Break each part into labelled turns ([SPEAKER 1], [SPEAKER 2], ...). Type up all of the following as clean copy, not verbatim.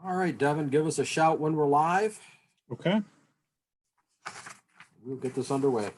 [SPEAKER 1] All right, Devin, give us a shout when we're live.
[SPEAKER 2] Okay.
[SPEAKER 1] We'll get this underway.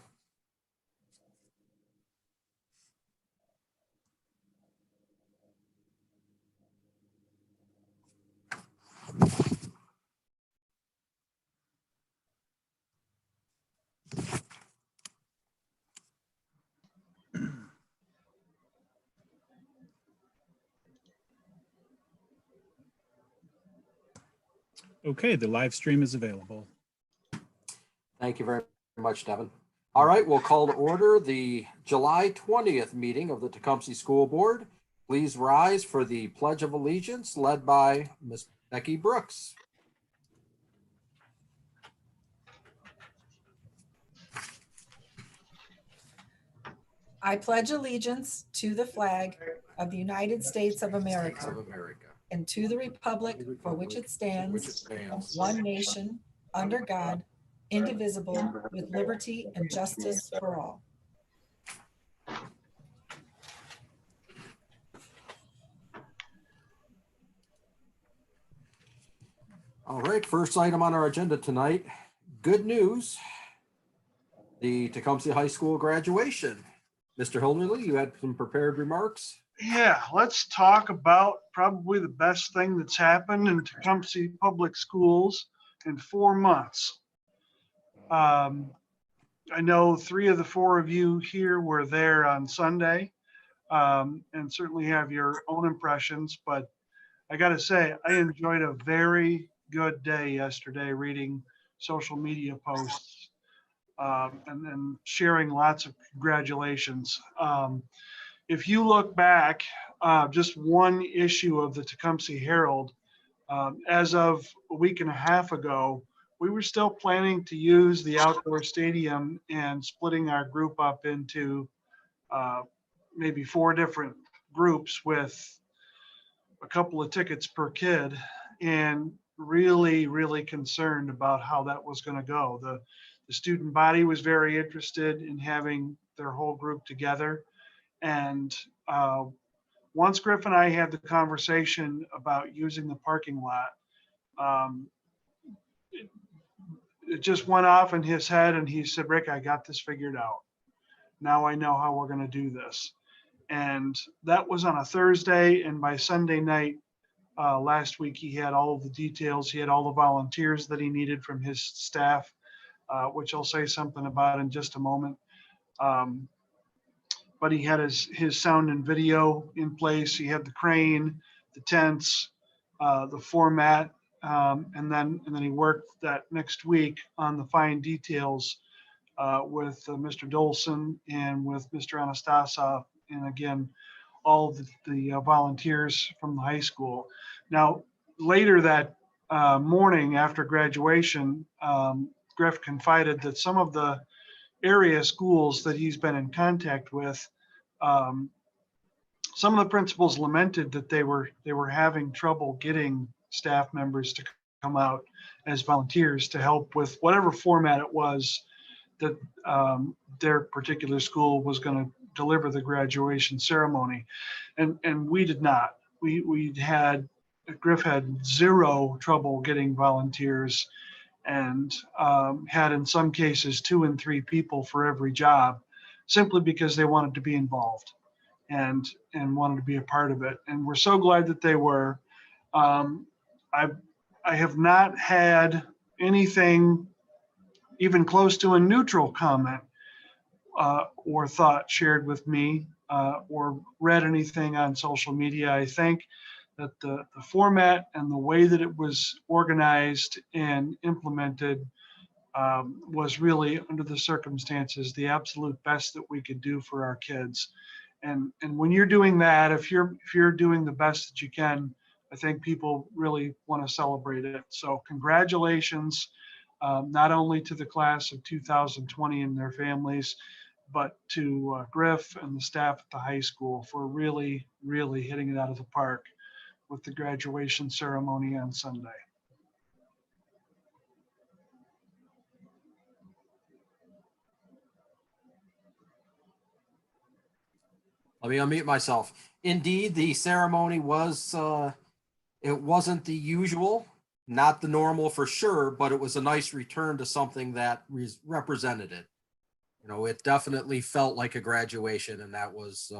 [SPEAKER 2] Okay, the live stream is available.
[SPEAKER 1] Thank you very much, Devin. All right, we'll call to order the July 20th meeting of the Tecumseh School Board. Please rise for the Pledge of Allegiance led by Ms. Becky Brooks.
[SPEAKER 3] I pledge allegiance to the flag of the United States of
[SPEAKER 1] Of
[SPEAKER 3] America
[SPEAKER 1] America.
[SPEAKER 3] and to the republic for which it stands, one nation, under God, indivisible, with liberty and justice for all.
[SPEAKER 1] All right, first item on our agenda tonight, good news. The Tecumseh High School graduation. Mr. Hilderly, you had some prepared remarks.
[SPEAKER 4] Yeah, let's talk about probably the best thing that's happened in Tecumseh Public Schools in 4 months. I know 3 of the 4 of you here were there on Sunday, and certainly have your own impressions, but I gotta say, I enjoyed a very good day yesterday reading social media posts and then sharing lots of congratulations. If you look back, just one issue of the Tecumseh Herald, as of a week and a half ago, we were still planning to use the outdoor stadium and splitting our group up into maybe 4 different groups with a couple of tickets per kid, and really concerned about how that was going to go. The student body was very interested in having their whole group together. And once Griff and I had the conversation about using the parking lot, it just went off in his head and he said, Rick, I got this figured out. Now I know how we're going to do this. And that was on a Thursday. And by Sunday night last week, he had all of the details. He had all the volunteers that he needed from his staff, which I'll say something about in just a moment. But he had his sound and video in place. He had the crane, the tents, the format, and then he worked that next week on the fine details with Mr. Dolson and with Mr. Anastasov, and again, all of the volunteers from the high school. Now, later that morning after graduation, Griff confided that some of the area schools that he's been in contact with, some of the principals lamented that they were having trouble getting staff members to come out as volunteers to help with whatever format it was that their particular school was going to deliver the graduation ceremony. And we did not. Griff had zero trouble getting volunteers, and had in some cases 2 and 3 people for every job, simply because they wanted to be involved and wanted to be a part of it. And we're so glad that they were. I have not had anything even close to a neutral comment or thought shared with me or read anything on social media. I think that the format and the way that it was organized and implemented was really, under the circumstances, the absolute best that we could do for our kids. And when you're doing that, if you're doing the best that you can, I think people really want to celebrate it. So congratulations, not only to the class of 2020 and their families, but to Griff and the staff at the high school for really hitting it out of the park with the graduation ceremony on Sunday.
[SPEAKER 1] Let me unmute myself. Indeed, the ceremony was, it wasn't the usual not the normal for sure, but it was a nice return to something that represented it. You know, it definitely felt like a graduation, and that was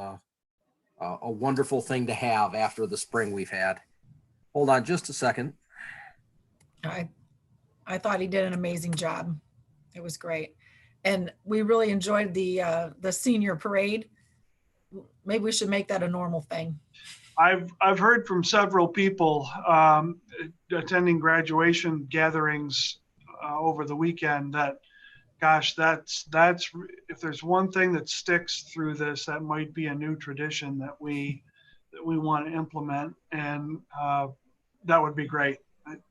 [SPEAKER 1] a wonderful thing to have after the spring we've had. Hold on just a second.
[SPEAKER 3] I thought he did an amazing job. It was great. And we really enjoyed the senior parade. Maybe we should make that a normal thing.
[SPEAKER 4] I've heard from several people attending graduation gatherings over the weekend that, gosh, that's if there's one thing that sticks through this, that might be a new tradition that we want to implement, and that would be great.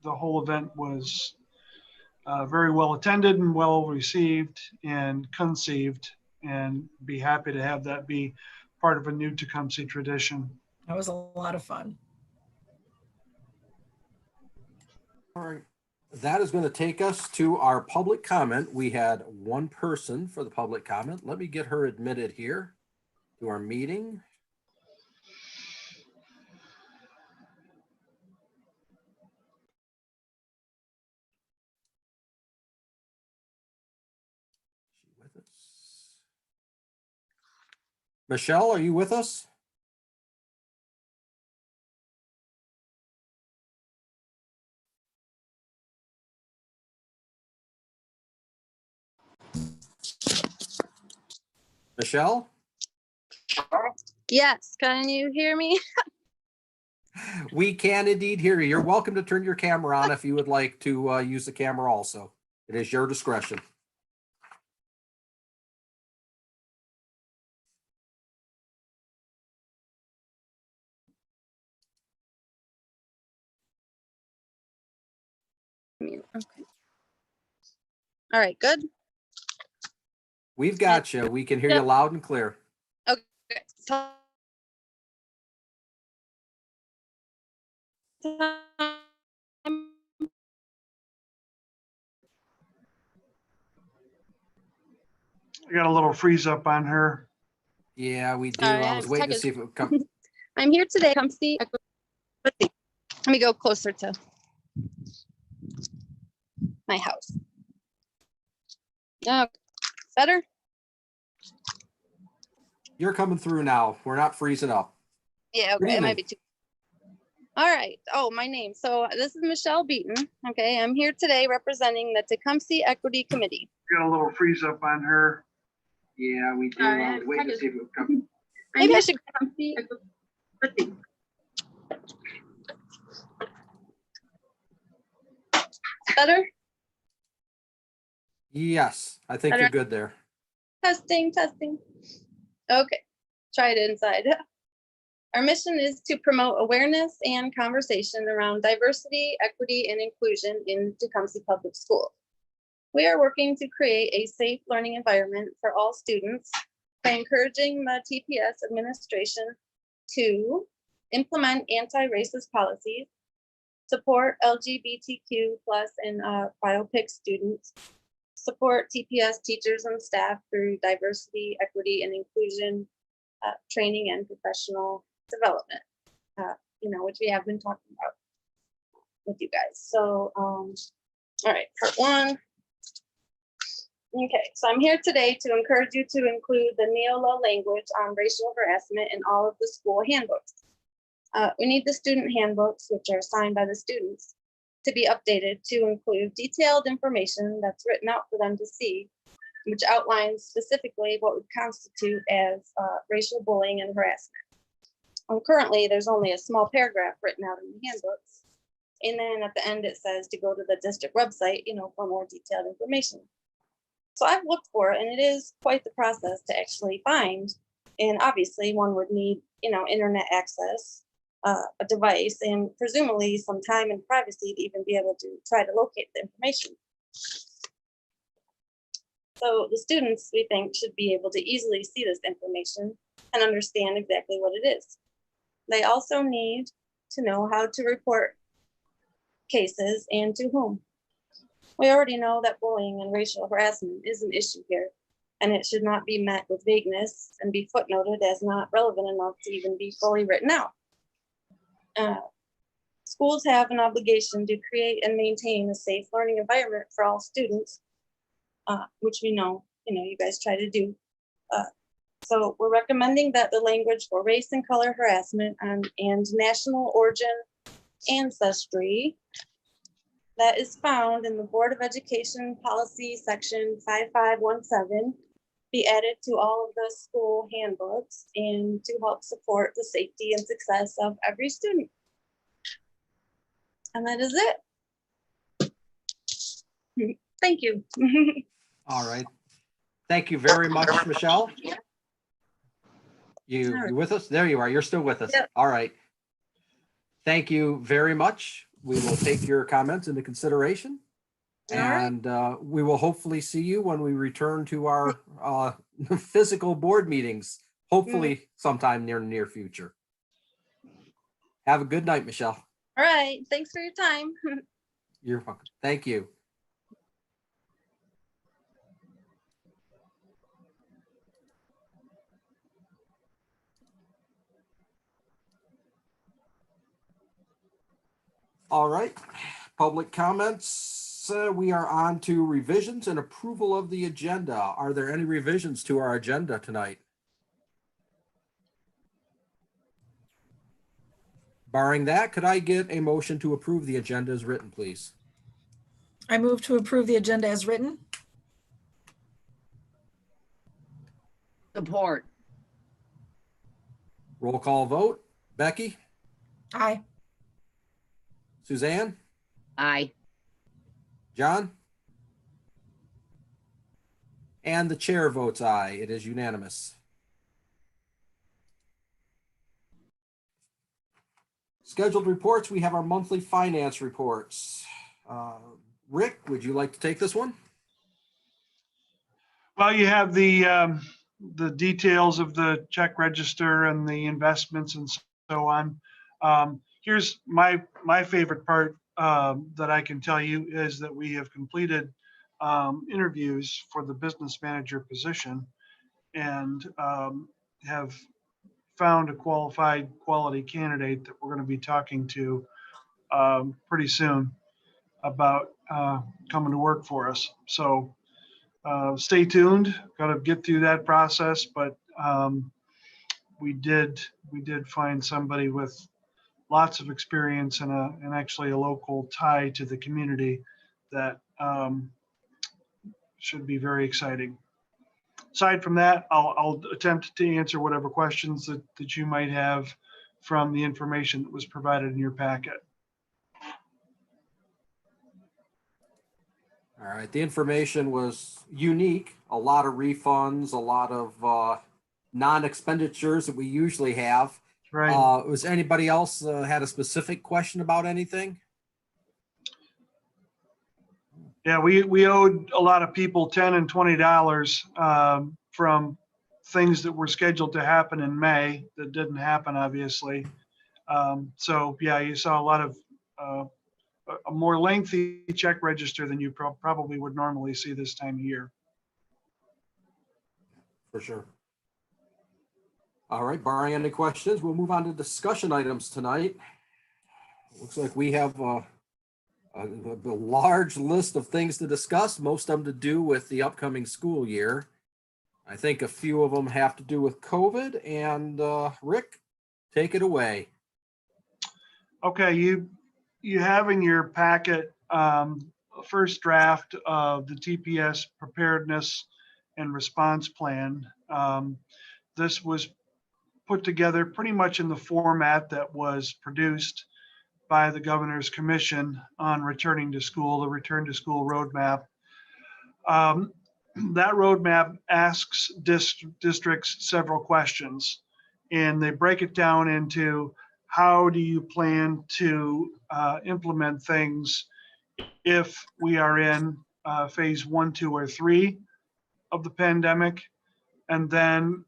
[SPEAKER 4] The whole event was very well attended and well received and conceived, and be happy to have that be part of a new Tecumseh tradition.
[SPEAKER 3] That was a lot of fun.
[SPEAKER 1] All right. That is going to take us to our public comment. We had one person for the public comment. Let me get her admitted here to our meeting. Is she with us? Michelle, are you with us? Michelle?
[SPEAKER 5] Yes, can you hear me?
[SPEAKER 1] We can indeed hear you. You're welcome to turn your camera on if you would like to use the camera also. It is your discretion.
[SPEAKER 5] Okay. All right, good.
[SPEAKER 1] We've got you. We can hear you loud and clear.
[SPEAKER 5] Okay. So-
[SPEAKER 4] I got a little freeze up on her.
[SPEAKER 1] Yeah, we do.
[SPEAKER 5] Sorry,
[SPEAKER 1] I
[SPEAKER 5] I
[SPEAKER 1] was
[SPEAKER 5] was
[SPEAKER 1] waiting to
[SPEAKER 5] checking.
[SPEAKER 1] see if it would come.
[SPEAKER 5] I'm here today. Come see. Let's see. Let me go closer to my house. Okay. Better?
[SPEAKER 1] You're coming through now. We're not freezing up.
[SPEAKER 5] Yeah,
[SPEAKER 1] Good
[SPEAKER 5] okay. It
[SPEAKER 1] evening.
[SPEAKER 5] might be too. All right. Oh, my name. So this is Michelle Beaton. Okay. I'm here today representing the Tecumseh Equity Committee.
[SPEAKER 4] Got a little freeze up on her.
[SPEAKER 1] Yeah, we do.
[SPEAKER 5] Sorry,
[SPEAKER 1] I
[SPEAKER 5] I
[SPEAKER 1] was
[SPEAKER 5] was
[SPEAKER 1] waiting to
[SPEAKER 5] checking.
[SPEAKER 1] see if it would come.
[SPEAKER 5] Maybe I should come see. Let's see. Better?
[SPEAKER 1] Yes, I think
[SPEAKER 5] Better.
[SPEAKER 1] you're good there.
[SPEAKER 5] Testing, testing. Okay, try it inside. Our mission is to promote awareness and conversation around diversity, equity, and inclusion in Tecumseh Public Schools. We are working to create a safe learning environment for all students by encouraging the TPS administration to implement anti-racist policies, support LGBTQ+ and biopic students, support TPS teachers and staff through diversity, equity, and inclusion training and professional development, which we have been talking about with you guys. So, all right, part one. Okay, so I'm here today to encourage you to include the Neola language on racial harassment in all of the school handbooks. We need the student handbooks, which are signed by the students, to be updated to include detailed information that's written out for them to see, which outlines specifically what would constitute as racial bullying and harassment. Currently, there's only a small paragraph written out in the handbooks. And then at the end, it says to go to the district website, for more detailed information. So I've looked for it, and it is quite the process to actually find. And obviously, one would need, internet access, a device, and presumably some time and privacy to even be able to try to locate the information. So the students, we think, should be able to easily see this information and understand exactly what it is. They also need to know how to report cases and to whom. We already know that bullying and racial harassment is an issue here, and it should not be met with vagueness and be footnoted as not relevant enough to even be fully written out. schools have an obligation to create and maintain a safe learning environment for all students, which we know, you guys try to do. So we're recommending that the language for race and color harassment and national origin ancestry that is found in the Board of Education Policy Section 5517 be added to all of the school handbooks and to help support the safety and success of every student. And that is it. Thank you.
[SPEAKER 1] All right. Thank you very much, Michelle. You with us? There you are. You're still with us.
[SPEAKER 5] Yep.
[SPEAKER 1] All right. Thank you very much. We will take your comments into consideration.
[SPEAKER 5] All right.
[SPEAKER 1] And we will hopefully see you when we return to our physical board meetings, hopefully sometime near future. Have a good night, Michelle.
[SPEAKER 5] All right. Thanks for your time.
[SPEAKER 1] You're welcome. Thank you. All right, public comments. We are on to revisions and approval of the agenda. Are there any revisions to our agenda tonight? Barring that, could I get a motion to approve the agenda as written, please?
[SPEAKER 3] I move to approve the agenda as written.
[SPEAKER 6] Support.
[SPEAKER 1] Roll call vote. Becky?
[SPEAKER 3] Aye.
[SPEAKER 1] Suzanne?
[SPEAKER 6] Aye.
[SPEAKER 1] John? And the chair votes aye. It is unanimous. Scheduled reports, we have our monthly finance reports. Rick, would you like to take this one?
[SPEAKER 4] Well, you have the details of the check register and the investments and so on. Here's my favorite part that I can tell you is that we have completed interviews for the business manager position and have found a quality candidate that we're going to be talking to pretty soon about coming to work for us. So stay tuned. Got to get through that process, but we did find somebody with lots of experience and actually a local tie to the community that should be very exciting. Aside from that, I'll attempt to answer whatever questions that you might have from the information that was provided in your packet.
[SPEAKER 1] All right, the information was unique, a lot of refunds, a lot of non-expenditures that we usually have.
[SPEAKER 4] Right.
[SPEAKER 1] Was anybody else had a specific question about anything?
[SPEAKER 4] Yeah, we owed a lot of people $10 and $20 from things that were scheduled to happen in May that didn't happen, obviously. So yeah, you saw a lot of a more lengthy check register than you probably would normally see this time of year.
[SPEAKER 1] For sure. All right, barring any questions, we'll move on to discussion items tonight. Looks like we have a large list of things to discuss, most of them to do with the upcoming school year. I think a few of them have to do with COVID, and Rick, take it away.
[SPEAKER 4] Okay, you have in your packet first draft of the TPS preparedness and response plan. This was put together pretty much in the format that was produced by the Governor's Commission on returning to school, the Return to School Roadmap. That roadmap asks districts several questions, and they break it down into how do you plan to implement things if we are in phase 1, 2, or 3 of the pandemic, and then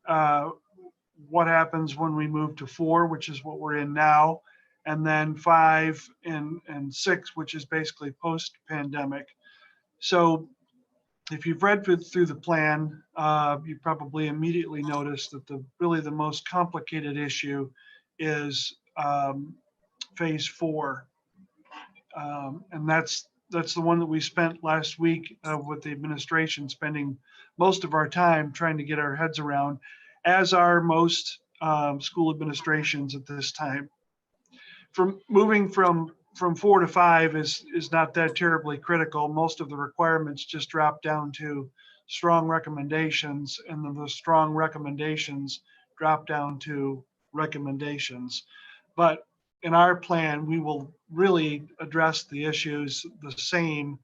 [SPEAKER 4] what happens when we move to 4, which is what we're in now, and then 5 and 6, which is basically post-pandemic. So if you've read through the plan, you probably immediately noticed that really the most complicated issue is phase 4. And that's the one that we spent last week with the administration, spending most of our time trying to get our heads around, as are most school administrations at this time. From moving from 4 to 5 is not that terribly critical. Most of the requirements just drop down to strong recommendations, and then the strong recommendations drop down to recommendations. But in our plan, we will really address the issues the same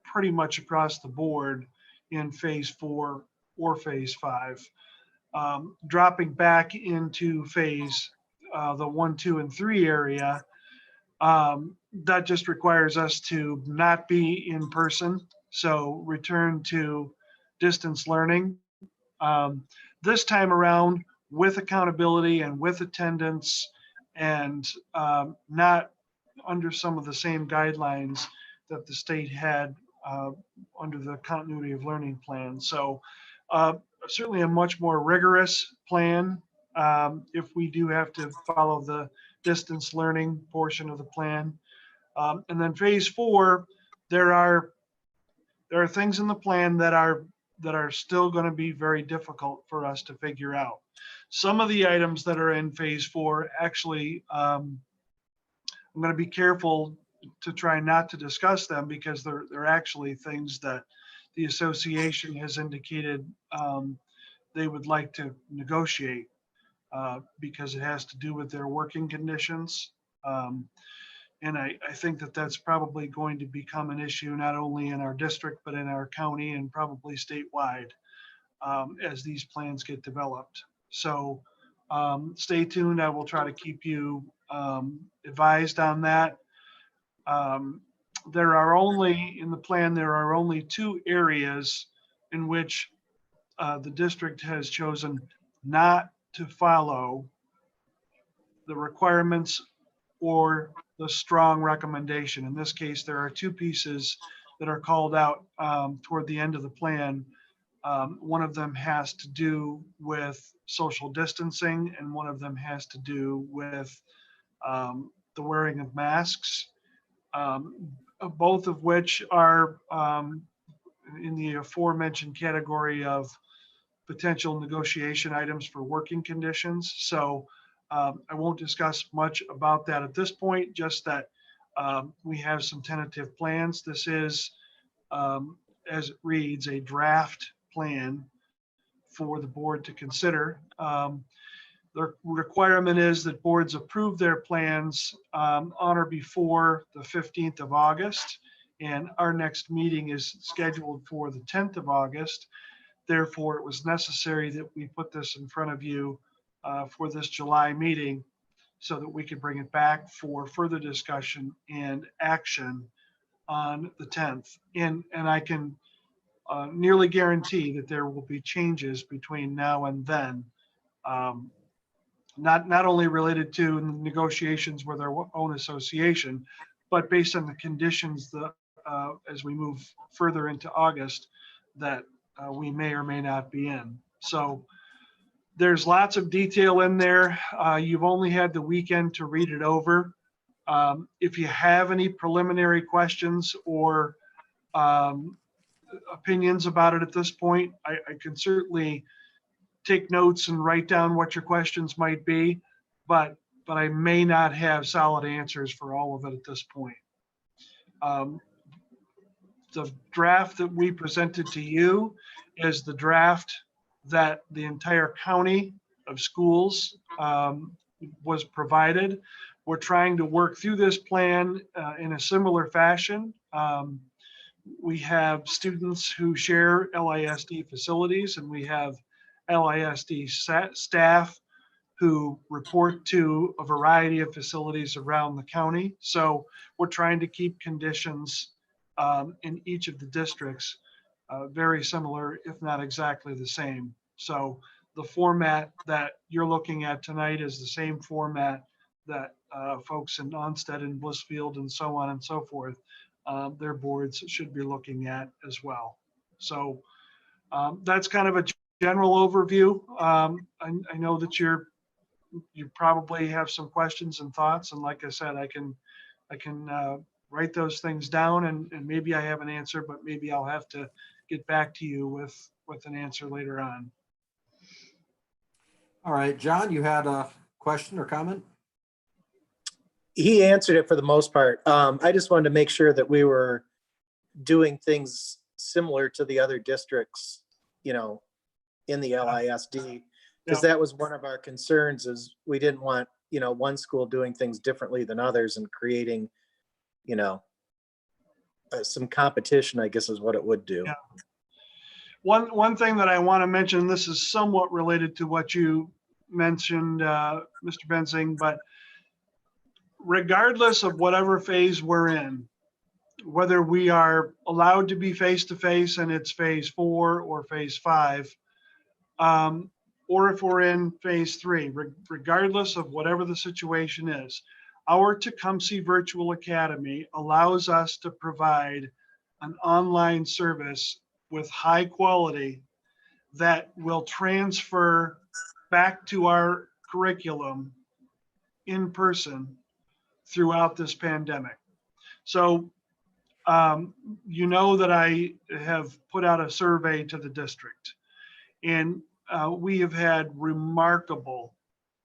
[SPEAKER 4] pretty much across the board in phase 4 or phase 5. Dropping back into phase the 1, 2, and 3 area, that just requires us to not be in person, so return to distance learning. This time around, with accountability and with attendance, and not under some of the same guidelines that the state had under the continuity of learning plan. So certainly a much more rigorous plan if we do have to follow the distance learning portion of the plan. And then phase 4, there are things in the plan that are still going to be very difficult for us to figure out. Some of the items that are in phase 4, actually, I'm going to be careful to try not to discuss them, because they're actually things that the association has indicated they would like to negotiate because it has to do with their working conditions. And I think that that's probably going to become an issue not only in our district, but in our county and probably statewide as these plans get developed. So stay tuned. I will try to keep you advised on that. There are only, in the plan, there are only 2 areas in which the district has chosen not to follow the requirements or the strong recommendation. In this case, there are 2 pieces that are called out toward the end of the plan. One of them has to do with social distancing, and one of them has to do with the wearing of masks, both of which are in the aforementioned category of potential negotiation items for working conditions. So I won't discuss much about that at this point, just that we have some tentative plans. This is, as it reads, a draft plan for the board to consider. The requirement is that boards approve their plans on or before the 15th of August, and our next meeting is scheduled for the 10th of August. Therefore, it was necessary that we put this in front of you for this July meeting so that we could bring it back for further discussion and action on the 10th. And I can nearly guarantee that there will be changes between now and then, not only related to negotiations with our own association, but based on the conditions that as we move further into August that we may or may not be in. So there's lots of detail in there. You've only had the weekend to read it over. If you have any preliminary questions or opinions about it at this point, I can certainly take notes and write down what your questions might be, but I may not have solid answers for all of it at this point. The draft that we presented to you is the draft that the entire county of schools was provided. We're trying to work through this plan in a similar fashion. We have students who share LISD facilities, and we have LISD staff who report to a variety of facilities around the county. So we're trying to keep conditions in each of the districts very similar, if not exactly the same. So the format that you're looking at tonight is the same format that folks in Onstead and Blissfield and so on and so forth, their boards should be looking at as well. So that's kind of a general overview. I know that you probably have some questions and thoughts, and like I said, I can write those things down, and maybe I have an answer, but maybe I'll have to get back to you with an answer later on.
[SPEAKER 1] All right, John, you had a question or comment?
[SPEAKER 6] He answered it for the most part. I just wanted to make sure that we were doing things similar to the other districts, you know, in the LISD. Because that was one of our concerns, is we didn't want, you know, one school doing things differently than others and creating, you know, some competition, I guess is what it would do.
[SPEAKER 4] Yeah. One thing that I want to mention, this is somewhat related to what you mentioned, Mr. Bensing, but regardless of whatever phase we're in, whether we are allowed to be face-to-face and it's phase 4 or phase 5, or if we're in phase 3, regardless of whatever the situation is, our Tecumseh Virtual Academy allows us to provide an online service with high quality that will transfer back to our curriculum in person throughout this pandemic. So, you know that I have put out a survey to the district, and we have had remarkable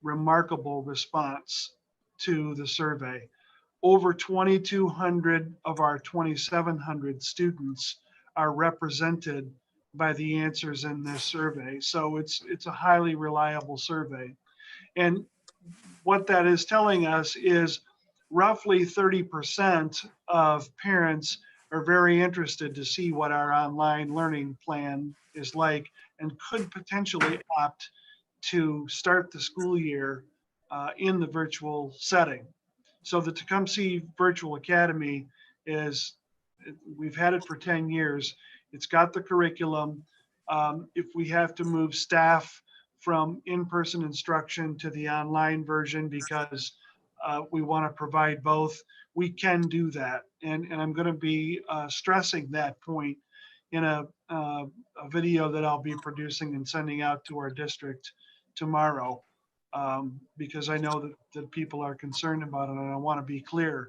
[SPEAKER 4] response to the survey. Over 2,200 of our 2,700 students are represented by the answers in this survey. So it's a highly reliable survey. And what that is telling us is roughly 30% of parents are very interested to see what our online learning plan is like, and could potentially opt to start the school year in the virtual setting. So the Tecumseh Virtual Academy we've had it for 10 years. It's got the curriculum. If we have to move staff from in-person instruction to the online version because we want to provide both, we can do that. And I'm going to be stressing that point in a video that I'll be producing and sending out to our district tomorrow, because I know that people are concerned about it, and I want to be clear.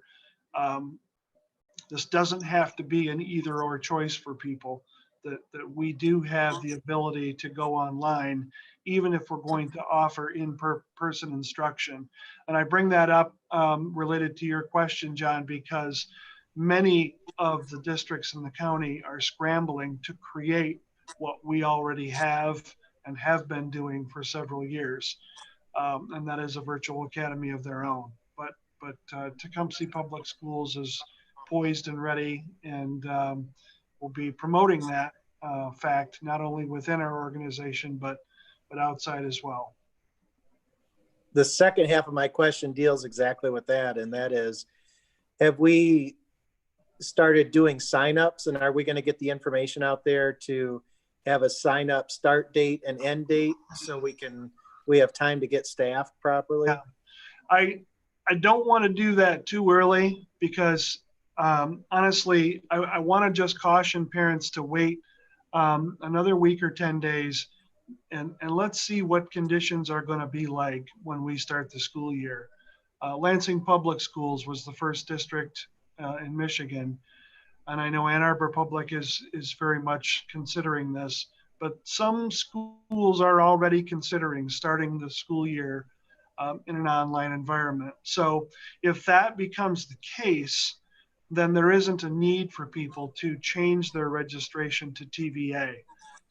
[SPEAKER 4] This doesn't have to be an either or choice for people, that we do have the ability to go online, even if we're going to offer in-person instruction. And I bring that up related to your question, John, because many of the districts in the county are scrambling to create what we already have and have been doing for several years. And that is a virtual academy of their own. But Tecumseh Public Schools is poised and ready, and we'll be promoting that fact not only within our organization, but outside as well.
[SPEAKER 6] The second half of my question deals exactly with that, and that is, have we started doing signups, and are we going to get the information out there to have a sign up start date and end date so we have time to get staffed properly?
[SPEAKER 4] Yeah. I don't want to do that too early, because honestly, I want to just caution parents to wait another week or 10 days and let's see what conditions are going to be like when we start the school year. Lansing Public Schools was the first district in Michigan, and I know Ann Arbor Public is very much considering this, but some schools are already considering starting the school year in an online environment. So if that becomes the case, then there isn't a need for people to change their registration to TVA.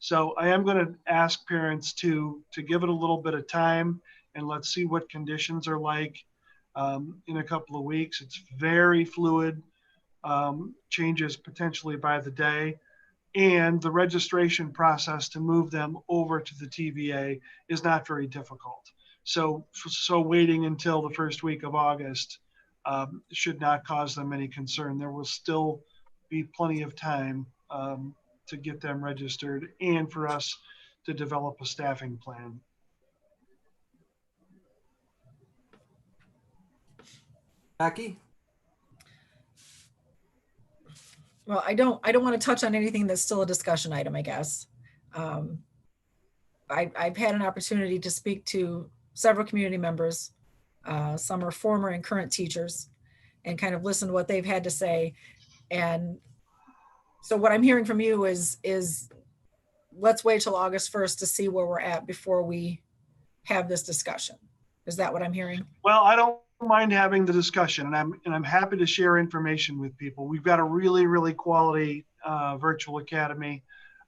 [SPEAKER 4] So I am going to ask parents to give it a little bit of time, and let's see what conditions are like in a couple of weeks. It's very fluid, changes potentially by the day. And the registration process to move them over to the TVA is not very difficult. So waiting until the first week of August should not cause them any concern. There will still be plenty of time to get them registered and for us to develop a staffing plan.
[SPEAKER 1] Becky?
[SPEAKER 3] Well, I don't want to touch on anything that's still a discussion item, I guess. I've had an opportunity to speak to several community members. Some are former and current teachers. and kind of listen to what they've had to say. And so what I'm hearing from you is let's wait till August 1st to see where we're at before we have this discussion. Is that what I'm hearing?
[SPEAKER 4] Well, I don't mind having the discussion, and I'm happy to share information with people. We've got a really, really quality virtual academy,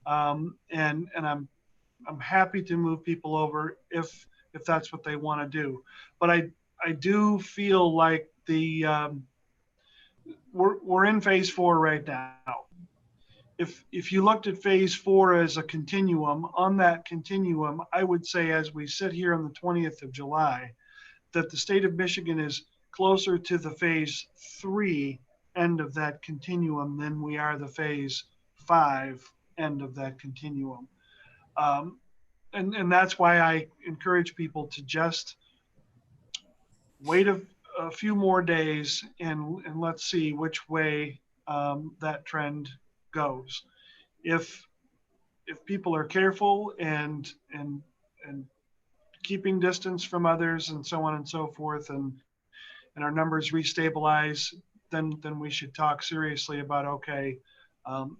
[SPEAKER 4] and I'm happy to move people over if that's what they want to do. But I do feel like we're in phase 4 right now. If you looked at phase 4 as a continuum, on that continuum, I would say as we sit here on the 20th of July, that the state of Michigan is closer to the phase 3 end of that continuum than we are the phase 5 end of that continuum. And that's why I encourage people to just wait a few more days and let's see which way that trend goes. If people are careful and keeping distance from others and so on and so forth, and our numbers restabilize, then we should talk seriously about, okay,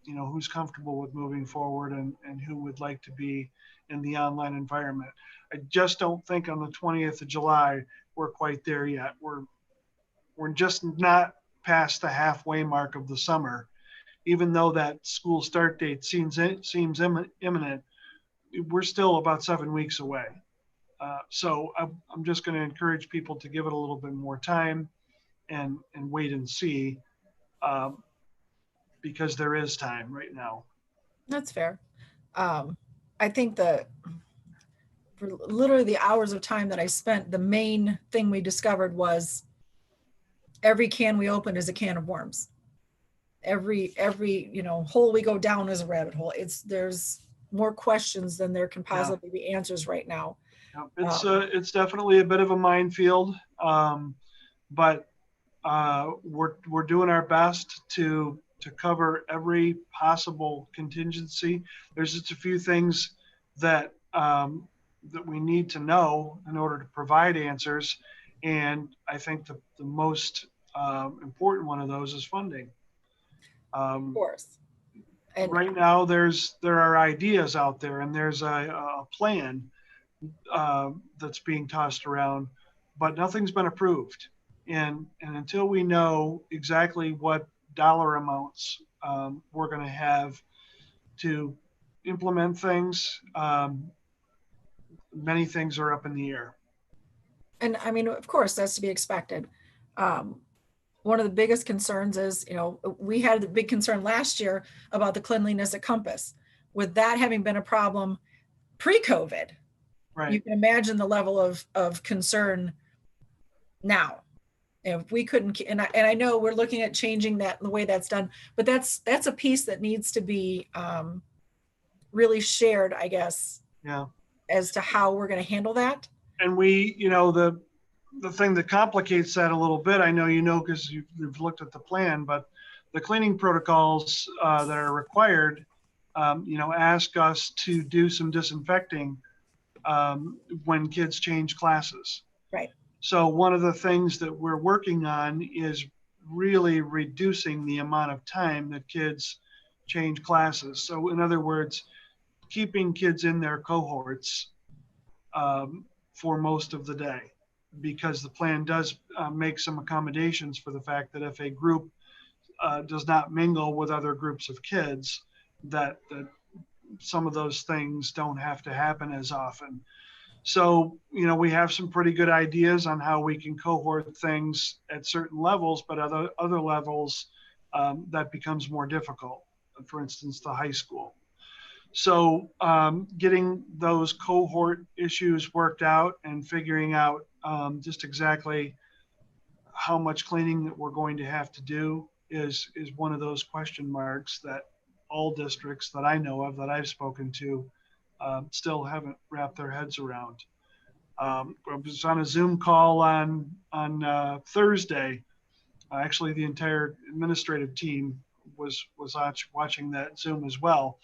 [SPEAKER 4] who's comfortable with moving forward and who would like to be in the online environment. I just don't think on the 20th of July we're quite there yet. We're just not past the halfway mark of the summer. Even though that school start date seems imminent, we're still about 7 weeks away. So I'm just going to encourage people to give it a little bit more time and wait and see, because there is time right now.
[SPEAKER 3] That's fair. I think for literally the hours of time that I spent, the main thing we discovered was every can we open is a can of worms. Every hole we go down is a rabbit hole. There's more questions than there can possibly be answers right now.
[SPEAKER 4] It's definitely a bit of a minefield, but we're doing our best to cover every possible contingency. There's just a few things that we need to know in order to provide answers, and I think the most important one of those is funding.
[SPEAKER 3] Of course. And
[SPEAKER 4] right now, there are ideas out there, and there's a plan that's being tossed around, but nothing's been approved. And until we know exactly what dollar amounts we're going to have to implement things, many things are up in the air.
[SPEAKER 3] And I mean, of course, that's to be expected. One of the biggest concerns is, we had the big concern last year about the cleanliness at Compass. With that having been a problem pre-COVID,
[SPEAKER 4] right?
[SPEAKER 3] You can imagine the level of concern now. If we couldn't, and I know we're looking at changing that, the way that's done, but that's a piece that needs to be really shared, I guess, as to how we're going to handle that.
[SPEAKER 4] And the thing that complicates that a little bit, I know because you've looked at the plan, but the cleaning protocols that are required, ask us to do some disinfecting when kids change classes.
[SPEAKER 3] Right.
[SPEAKER 4] So one of the things that we're working on is really reducing the amount of time that kids change classes. So in other words, keeping kids in their cohorts for most of the day, because the plan does make some accommodations for the fact that if a group does not mingle with other groups of kids, that some of those things don't have to happen as often. So, we have some pretty good ideas on how we can cohort things at certain levels, but other levels that becomes more difficult. For instance, the high school. So getting those cohort issues worked out and figuring out just exactly how much cleaning that we're going to have to do is one of those question marks that all districts that I know of, that I've spoken to, still haven't wrapped their heads around. I was on a Zoom call on Thursday. Actually, the entire administrative team was watching that Zoom as well,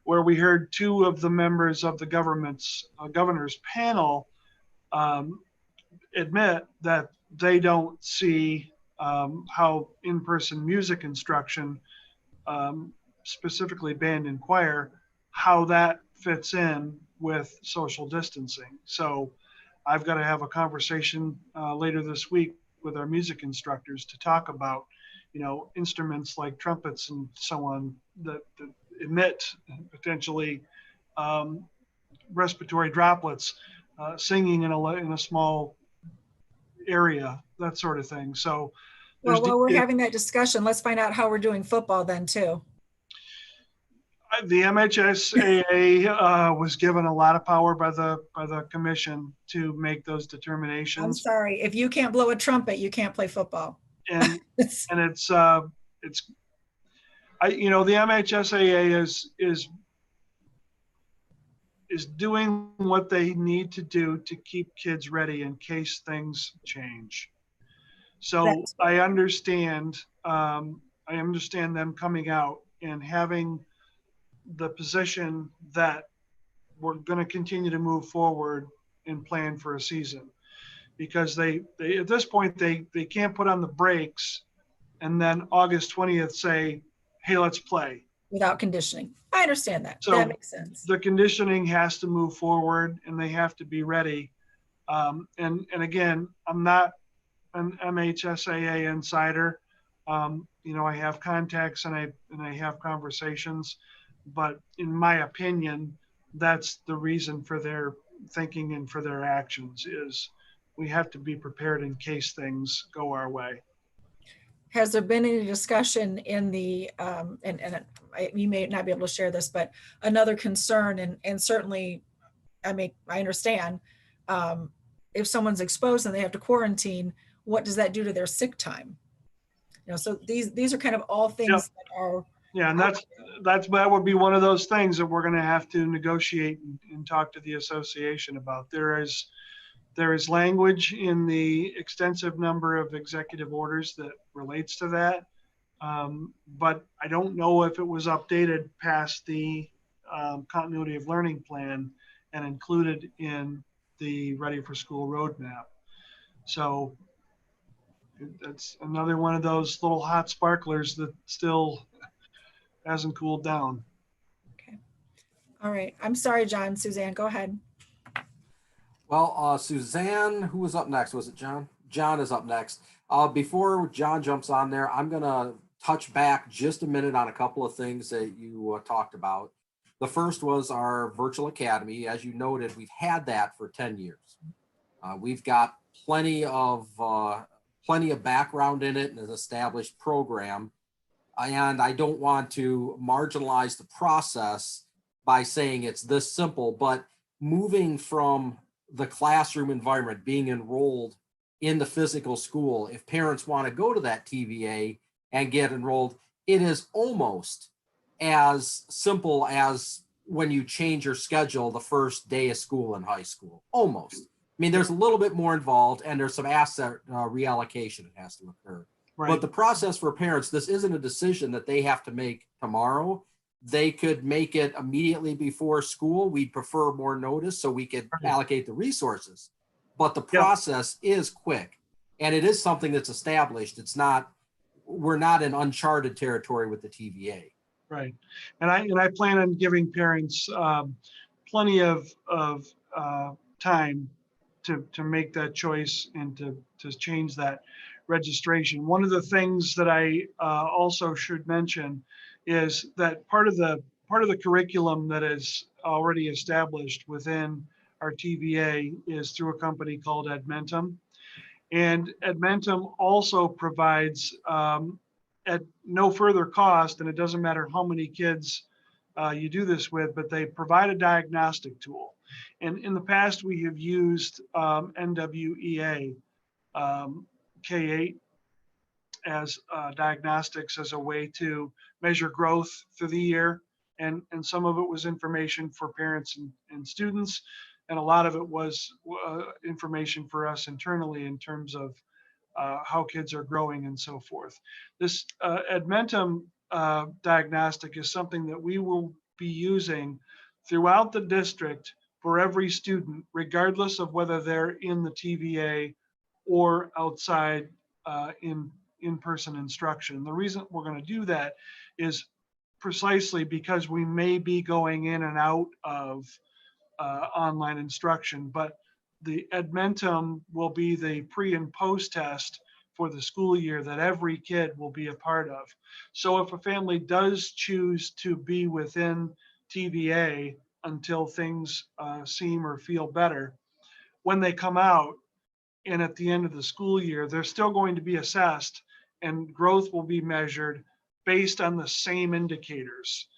[SPEAKER 4] where we heard two of the members of the governor's panel admit that they don't see how in-person music instruction, specifically band and choir, how that fits in with social distancing. So I've got to have a conversation later this week with our music instructors to talk about, instruments like trumpets and so on that emit potentially respiratory droplets, singing in a small area, that sort of thing. So there's
[SPEAKER 3] Well, while we're having that discussion, let's find out how we're doing football then too.
[SPEAKER 4] the MHSAA was given a lot of power by the commission to make those
[SPEAKER 3] I'm
[SPEAKER 4] determinations,
[SPEAKER 3] sorry, if you can't blow a trumpet, you can't play football.
[SPEAKER 4] and the MHSAA is doing what they need to do to keep kids ready in case things change. So
[SPEAKER 3] That's
[SPEAKER 4] I understand them coming out and having the position that we're going to continue to move forward and plan for a season, because they at this point they can't put on the brakes and then August 20th say, hey, let's play.
[SPEAKER 3] without conditioning. I understand that.
[SPEAKER 4] So
[SPEAKER 3] That makes sense.
[SPEAKER 4] the conditioning has to move forward and they have to be ready. And again, I'm not an MHSAA insider. I have contacts and I have conversations, but in my opinion, that's the reason for their thinking and for their actions is we have to be prepared in case things go our way.
[SPEAKER 3] Has there been any discussion in the, you may not be able to share this, but another concern, and certainly, I understand, if someone's exposed and they have to quarantine, what does that do to their sick time? So these are kind of all things
[SPEAKER 4] Yep.
[SPEAKER 3] that are.
[SPEAKER 4] Yeah, and that would be one of those things that we're going to have to negotiate and talk to the association about. There is language in the extensive number of executive orders that relates to that, but I don't know if it was updated past the continuity of learning plan and included in the Ready for School roadmap. So that's another one of those little hot sparklers that still hasn't cooled down.
[SPEAKER 3] Okay. All right. I'm sorry, John. Suzanne, go ahead.
[SPEAKER 1] Well, Suzanne, who was up next? Was it John? John is up next. Before John jumps on there, I'm going to touch back just a minute on a couple of things that you talked about. The first was our virtual academy. As you noted, we've had that for 10 years. We've got plenty of background in it and an established program. And I don't want to marginalize the process by saying it's this simple, but moving from the classroom environment, being enrolled in the physical school, if parents want to go to that TVA and get enrolled, it is almost as simple as when you change your schedule the first day of school in high school. Almost. I mean, there's a little bit more involved and there's some asset reallocation that has to occur.
[SPEAKER 4] Right.
[SPEAKER 1] But the process for parents, this isn't a decision that they have to make tomorrow. They could make it immediately before school. We'd prefer more notice so we could allocate the resources. But the process is quick and it is something that's established. We're not in uncharted territory with the TVA.
[SPEAKER 4] Right. And I plan on giving parents plenty of time to make that choice and to change that registration. One of the things that I also should mention is that part of the curriculum that is already established within our TVA is through a company called Edmentum. And Edmentum also provides at no further cost, and it doesn't matter how many kids you do this with, but they provide a diagnostic tool. And in the past, we have used NWEA K8 as diagnostics as a way to measure growth through the year. And some of it was information for parents and students. And a lot of it was information for us internally in terms of how kids are growing and so forth. This Edmentum diagnostic is something that we will be using throughout the district for every student, regardless of whether they're in the TVA or outside in in-person instruction. The reason we're going to do that is precisely because we may be going in and out of online instruction, but the Edmentum will be the pre and post test for the school year that every kid will be a part of. So if a family does choose to be within TVA until things seem or feel better, when they come out and at the end of the school year, they're still going to be assessed and growth will be measured based on the same indicators.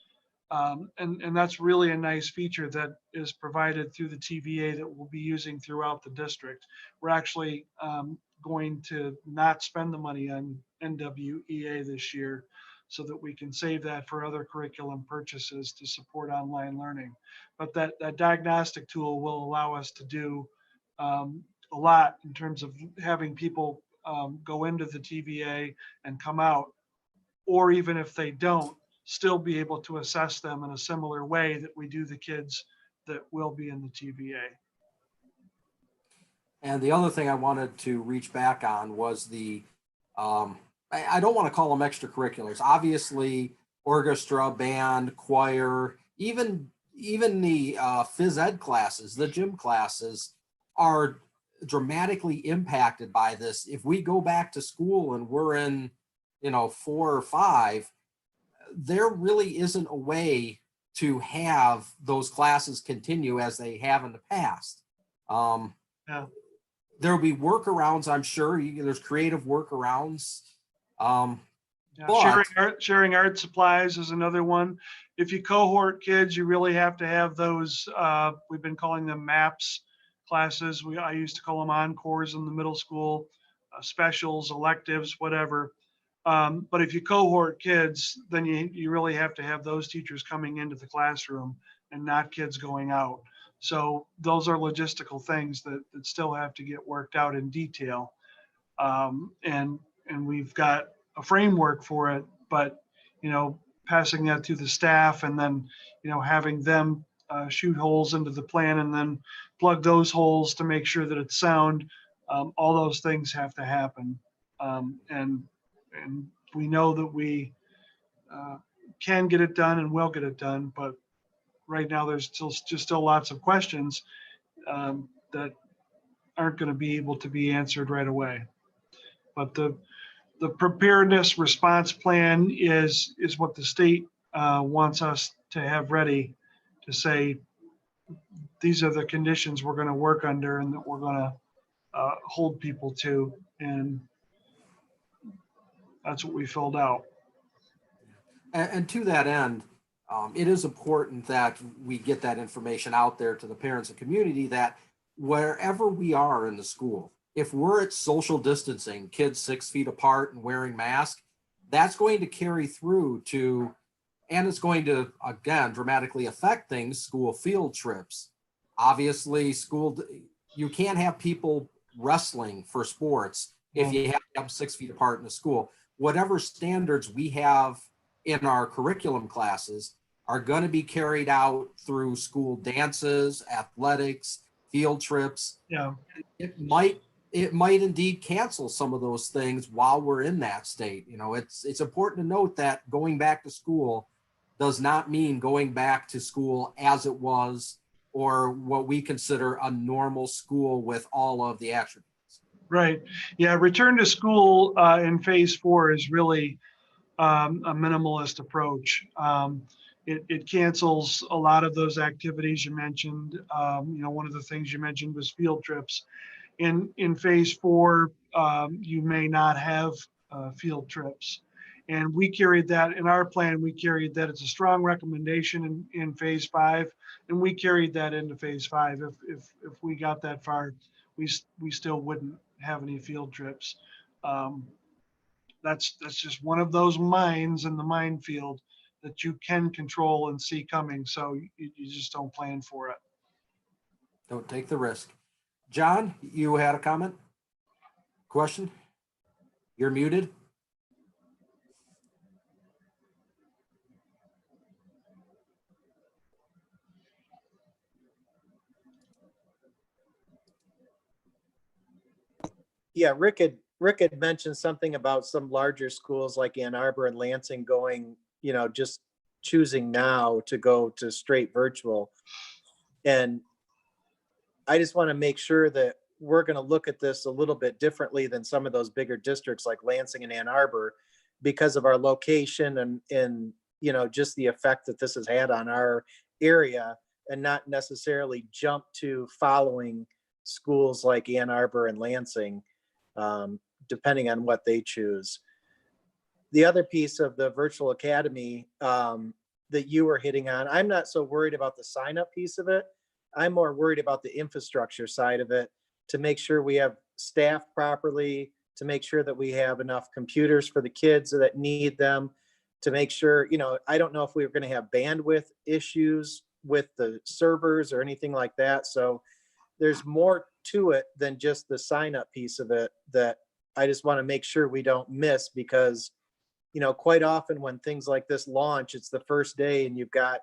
[SPEAKER 4] And that's really a nice feature that is provided through the TVA that we'll be using throughout the district. We're actually going to not spend the money on NWEA this year so that we can save that for other curriculum purchases to support online learning. But that diagnostic tool will allow us to do a lot in terms of having people go into the TVA and come out, or even if they don't, still be able to assess them in a similar way that we do the kids that will be in the TVA.
[SPEAKER 1] And the other thing I wanted to reach back on was the, I don't want to call them extracurriculars. Obviously, orchestra, band, choir, even the phys ed classes, the gym classes are dramatically impacted by this. If we go back to school and we're in, 4 or 5, there really isn't a way to have those classes continue as they have in the past.
[SPEAKER 4] Yeah.
[SPEAKER 1] There'll be workarounds, I'm sure. There's creative workarounds.
[SPEAKER 4] Yeah,
[SPEAKER 1] But-
[SPEAKER 4] sharing art supplies is another one. If you cohort kids, you really have to have those, we've been calling them MAPS classes. I used to call them encores in the middle school, specials, electives, whatever. But if you cohort kids, then you really have to have those teachers coming into the classroom and not kids going out. So those are logistical things that still have to get worked out in detail. And we've got a framework for it, but, passing that to the staff and then, having them shoot holes into the plan and then plug those holes to make sure that it's sound. All those things have to happen. And we know that we can get it done and will get it done, but right now there's still lots of questions that aren't going to be able to be answered right away. But the preparedness response plan is what the state wants us to have ready to say, these are the conditions we're going to work under and that we're going to hold people to. And that's what we filled out.
[SPEAKER 1] And to that end, it is important that we get that information out there to the parents and community that wherever we are in the school, if we're at social distancing, kids 6 feet apart and wearing masks, that's going to carry through to, and it's going to, again, dramatically affect things, school field trips. Obviously, you can't have people wrestling for sports if you have them 6 feet apart in the school. Whatever standards we have in our curriculum classes are going to be carried out through school dances, athletics, field trips.
[SPEAKER 4] Yeah.
[SPEAKER 1] It might indeed cancel some of those things while we're in that state. It's important to note that going back to school does not mean going back to school as it was or what we consider a normal school with all of the attributes.
[SPEAKER 4] Right. Yeah. Return to school in phase 4 is really a minimalist approach. It cancels a lot of those activities you mentioned. One of the things you mentioned was field trips. In phase 4, you may not have field trips. And we carried that in our plan. We carried that it's a strong recommendation in phase 5, and we carried that into phase 5. If we got that far, we still wouldn't have any field trips. That's just one of those mines in the minefield that you can control and see coming. So you just don't plan for it.
[SPEAKER 1] Don't take the risk. John, you had a comment? Question? You're muted.
[SPEAKER 6] Yeah, Rick Rick had mentioned something about some larger schools like Ann Arbor and Lansing going, just choosing now to go to straight virtual. And I just want to make sure that we're going to look at this a little bit differently than some of those bigger districts like Lansing and Ann Arbor because of our location and just the effect that this has had on our area, and not necessarily jump to following schools like Ann Arbor and Lansing, depending on what they choose. The other piece of the virtual academy that you were hitting on, I'm not so worried about the sign up piece of it. I'm more worried about the infrastructure side of it, to make sure we have staffed properly, to make sure that we have enough computers for the kids that need them, to make sure, I don't know if we're going to have bandwidth issues with the servers or anything like that. So there's more to it than just the sign up piece of it that I just want to make sure we don't miss, because, quite often when things like this launch, it's the first day and you've got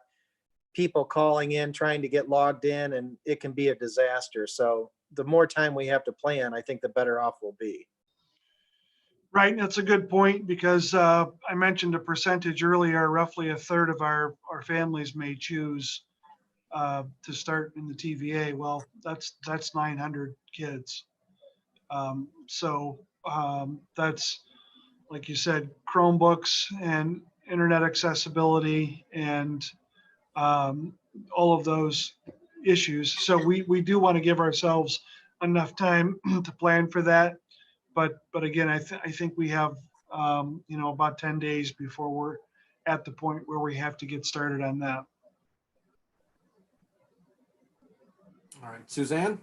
[SPEAKER 6] people calling in, trying to get logged in, and it can be a disaster. So the more time we have to plan, I think the better off we'll be.
[SPEAKER 4] Right, that's a good point, because I mentioned a percentage earlier. Roughly a third of our families may choose to start in the TVA. Well, that's 900 kids. That's, like you said, Chromebooks and internet accessibility and all of those issues. So we do want to give ourselves enough time to plan for that. But again, I think we have about 10 days before we're at the point where we have to get started on that.
[SPEAKER 1] All right, Suzanne?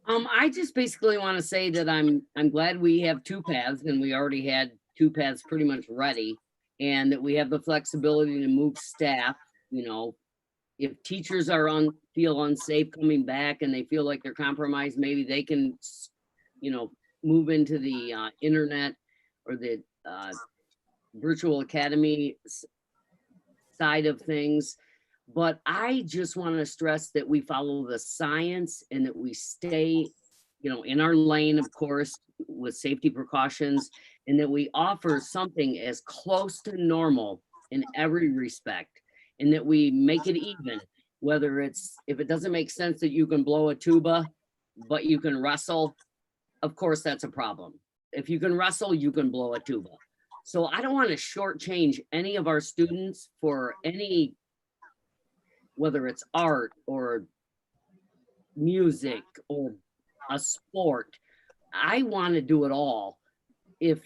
[SPEAKER 7] I just basically want to say that I'm glad we have two paths, and we already had two paths pretty much ready, and that we have the flexibility to move staff. If teachers feel unsafe coming back and they feel like they're compromised, maybe they can, move into the internet or the virtual academy side of things. But I just want to stress that we follow the science and that we stay, in our lane, of course, with safety precautions, and that we offer something as close to normal in every respect, and that we make it even, whether if it doesn't make sense that you can blow a tuba, but you can wrestle, of course, that's a problem. If you can wrestle, you can blow a tuba. So I don't want to shortchange any of our students for any, whether it's art or music or a sport. I want to do it all if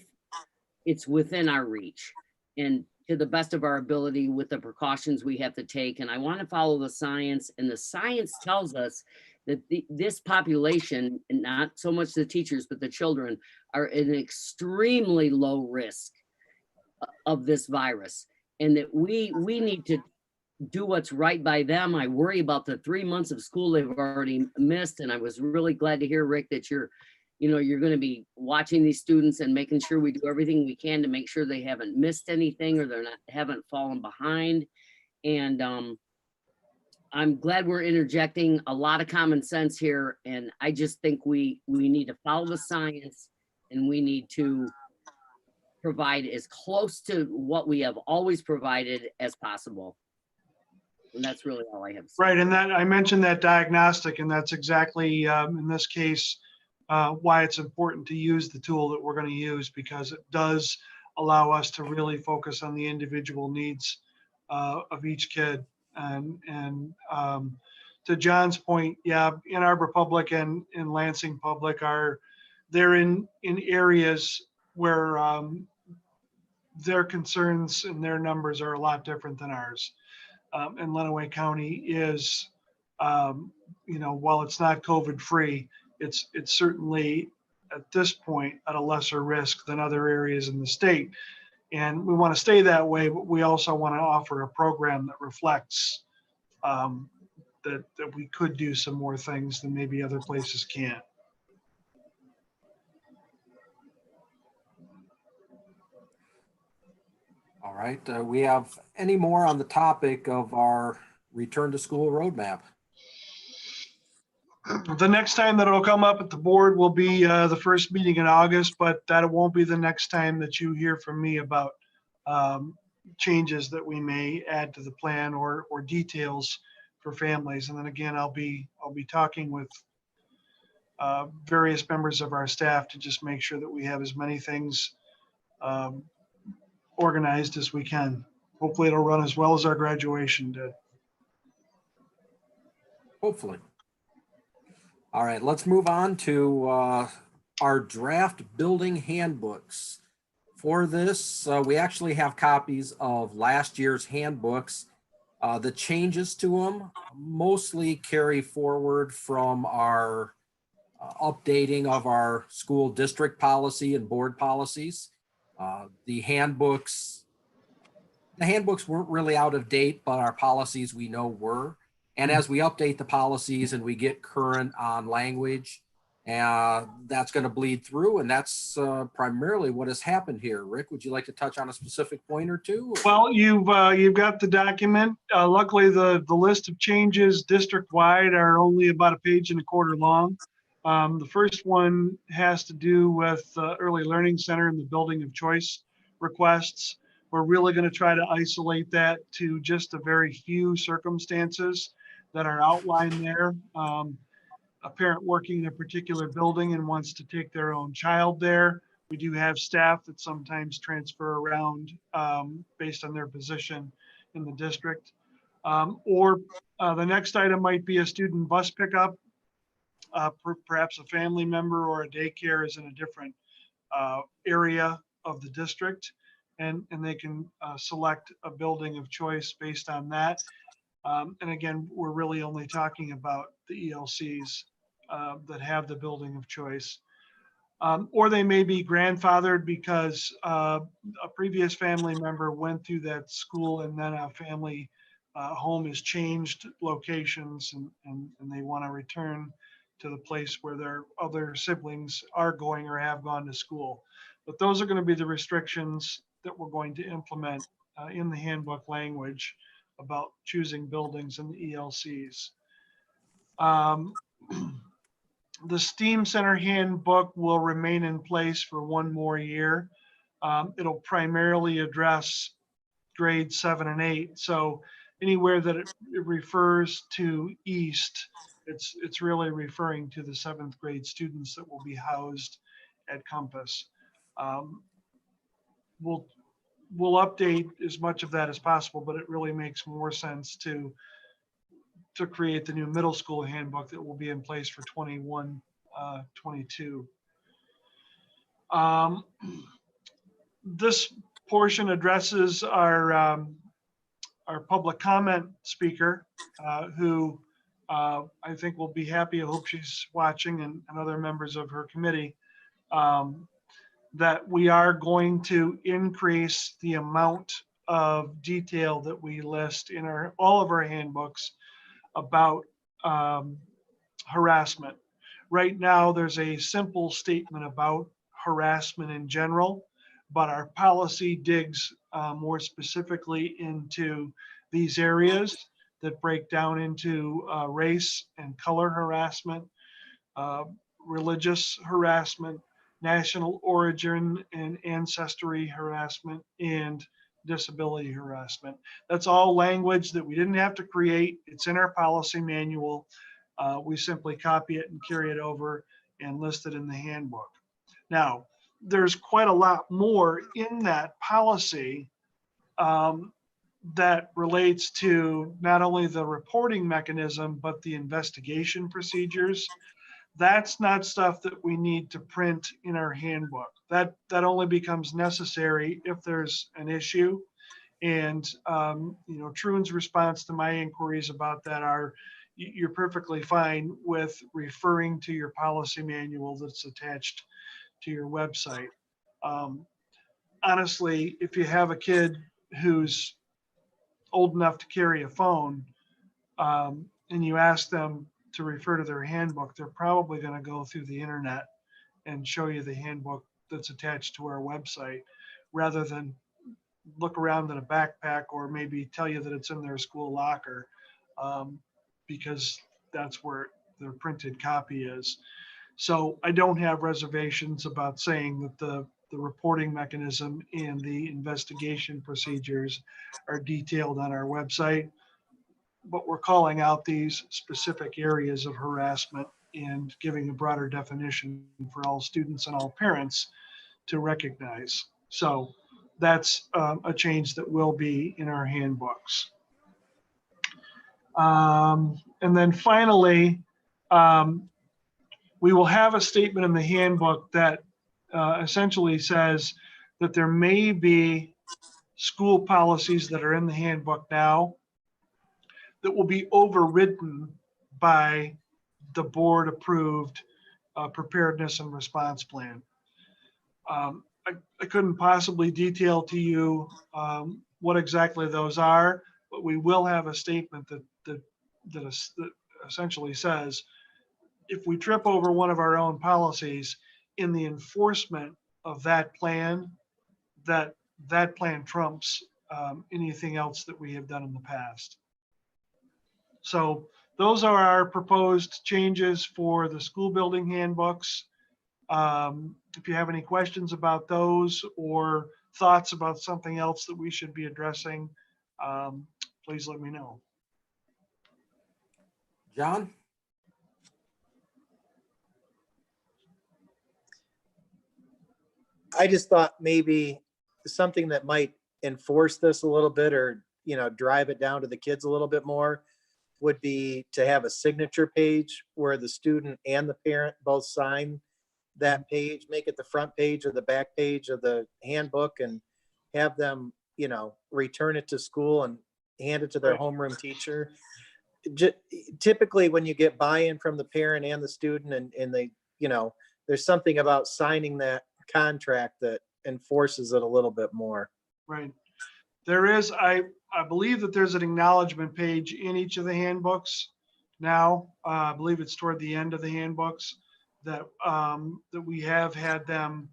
[SPEAKER 7] it's within our reach and to the best of our ability with the precautions we have to take. And I want to follow the science, and the science tells us that this population, and not so much the teachers, but the children, are at an extremely low risk of this virus, and that we need to do what's right by them. I worry about the 3 months of school they've already missed. And I was really glad to hear, Rick, that you're going to be watching these students and making sure we do everything we can to make sure they haven't missed anything or haven't fallen behind. And I'm glad we're interjecting a lot of common sense here. And I just think we need to follow the science, and we need to provide as close to what we have always provided as possible. And that's really all I have to say.
[SPEAKER 4] Right, and that I mentioned that diagnostic, and that's exactly in this case why it's important to use the tool that we're going to use, because it does allow us to really focus on the individual needs of each kid. And to John's point, yeah, Ann Arbor Public and Lansing Public they're in areas where their concerns and their numbers are a lot different than ours. And Lenawee County is, while it's not COVID-free, it's certainly at this point at a lesser risk than other areas in the state. And we want to stay that way, but we also want to offer a program that reflects that we could do some more things than maybe other places can't.
[SPEAKER 1] All right, we have any more on the topic of our return to school roadmap?
[SPEAKER 4] The next time that it'll come up at the board will be the first meeting in August, but that won't be the next time that you hear from me about changes that we may add to the plan or details for families. And then again, I'll be talking with various members of our staff to just make sure that we have as many things organized as we can. Hopefully it'll run as well as our graduation did.
[SPEAKER 1] Hopefully. All right, let's move on to our draft building handbooks. For this, we actually have copies of last year's handbooks. The changes to them mostly carry forward from our updating of our school district policy and board policies. The handbooks weren't really out of date, but our policies we know were. And as we update the policies and we get current on language, that's going to bleed through. And that's primarily what has happened here. Rick, would you like to touch on a specific point or two?
[SPEAKER 4] Well, you've got the document. Luckily, the list of changes district-wide are only about 1.25 pages long. The first one has to do with early learning center and the building of choice requests. We're really going to try to isolate that to just a very few circumstances that are outlined there. A parent working in a particular building and wants to take their own child there. We do have staff that sometimes transfer around based on their position in the district. Or the next item might be a student bus pickup. Perhaps a family member or a daycare is in a different area of the district, and they can select a building of choice based on that. And again, we're really only talking about the ELCs that have the building of choice. Or they may be grandfathered because a previous family member went through that school and then a family home has changed locations and they want to return to the place where their other siblings are going or have gone to school. But those are going to be the restrictions that we're going to implement in the handbook language about choosing buildings in the ELCs. The STEAM Center handbook will remain in place for 1 more year. It'll primarily address grades 7 and 8. So anywhere that it refers to East, it's really referring to the 7th grade students that will be housed at Compass. We'll update as much of that as possible, but it really makes more sense to create the new middle school handbook that will be in place for 21, 22. This portion addresses our public comment speaker, who I think will be happy. I hope she's watching, and other members of her committee, that we are going to increase the amount of detail that we list in all of our handbooks about harassment. Right now, there's a simple statement about harassment in general, but our policy digs more specifically into these areas that break down into race and color harassment, religious harassment, national origin and ancestry harassment, and disability harassment. That's all language that we didn't have to create. It's in our policy manual. We simply copy it and carry it over and list it in the handbook. Now, there's quite a lot more in that policy that relates to not only the reporting mechanism, but the investigation procedures. That's not stuff that we need to print in our handbook. That only becomes necessary if there's an issue. And Troon's response to my inquiries about that are, you're perfectly fine with referring to your policy manual that's attached to your website. Honestly, if you have a kid who's old enough to carry a phone, and you ask them to refer to their handbook, they're probably going to go through the internet and show you the handbook that's attached to our website, rather than look around in a backpack or maybe tell you that it's in their school locker, because that's where their printed copy is. So I don't have reservations about saying that the reporting mechanism and the investigation procedures are detailed on our website. But we're calling out these specific areas of harassment and giving a broader definition for all students and all parents to recognize. So that's a change that will be in our handbooks. And then finally, we will have a statement in the handbook that essentially says that there may be school policies that are in the handbook now that will be overridden by the board approved preparedness and response plan. I couldn't possibly detail to you what exactly those are, but we will have a statement that essentially says, if we trip over one of our own policies in the enforcement of that plan, that plan trumps anything else that we have done in the past. So those are our proposed changes for the school building handbooks. If you have any questions about those or thoughts about something else that we should be addressing, please let me know.
[SPEAKER 1] John?
[SPEAKER 6] I just thought maybe something that might enforce this a little bit, or, you know, drive it down to the kids a little bit more, would be to have a signature page where the student and the parent both sign that page, make it the front page or the back page of the handbook, and have them, you know, return it to school and hand it to their
[SPEAKER 4] Right.
[SPEAKER 6] homeroom teacher. Typically, when you get buy-in from the parent and the student, and they, you know, there's something about signing that contract that enforces it a little bit more.
[SPEAKER 4] Right. There is, I believe that there's an acknowledgement page in each of the handbooks now. I believe it's toward the end of the handbooks that that we have had them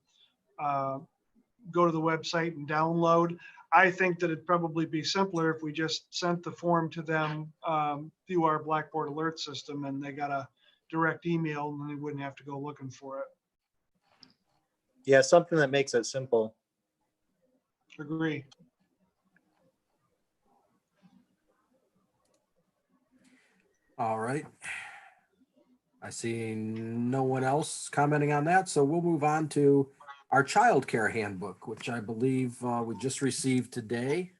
[SPEAKER 4] go to the website and download. I think that it'd probably be simpler if we just sent the form to them through our Blackboard alert system, and they got a direct email, and they wouldn't have to go looking for it.
[SPEAKER 6] Yeah, something that makes it simple.
[SPEAKER 4] Agree.
[SPEAKER 1] All right. I see no one else commenting on that, so we'll move on to our childcare handbook, which I believe we just received today.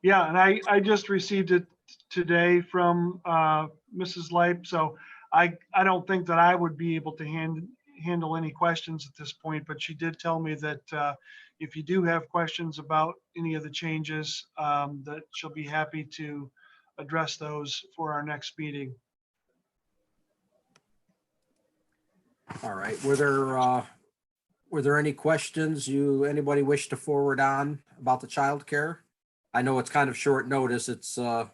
[SPEAKER 4] Yeah, and I just received it today from Mrs. Leip, so I don't think that I would be able to handle any questions at this point, but she did tell me that if you do have questions about any of the changes, that she'll be happy to address those for our next meeting.
[SPEAKER 1] All right. Were there any questions anybody wish to forward on about the childcare? I know it's kind of short notice. It's a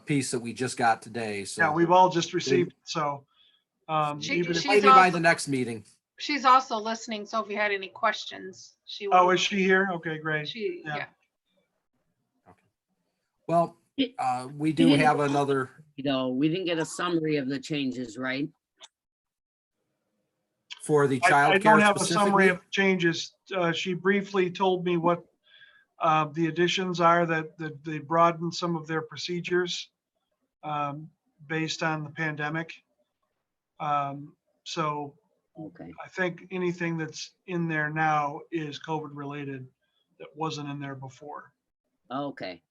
[SPEAKER 1] piece that we just got today. So
[SPEAKER 4] Yeah, we've all just received, it, so even if,
[SPEAKER 1] maybe by the next meeting.
[SPEAKER 8] She's also listening, so if you had any questions, she
[SPEAKER 4] oh,
[SPEAKER 8] will.
[SPEAKER 4] is she here? Okay, great.
[SPEAKER 8] She,
[SPEAKER 4] Yeah.
[SPEAKER 8] yeah.
[SPEAKER 1] Well, we do have another.
[SPEAKER 7] You know, we didn't get a summary of the changes, right?
[SPEAKER 1] For the
[SPEAKER 4] I
[SPEAKER 1] childcare
[SPEAKER 4] don't have a summary
[SPEAKER 1] specifically?
[SPEAKER 4] of changes. She briefly told me what the additions are, that they broadened some of their procedures based on the pandemic. So
[SPEAKER 7] Okay.
[SPEAKER 4] I think anything that's in there now is COVID related that wasn't in there before.
[SPEAKER 7] Okay.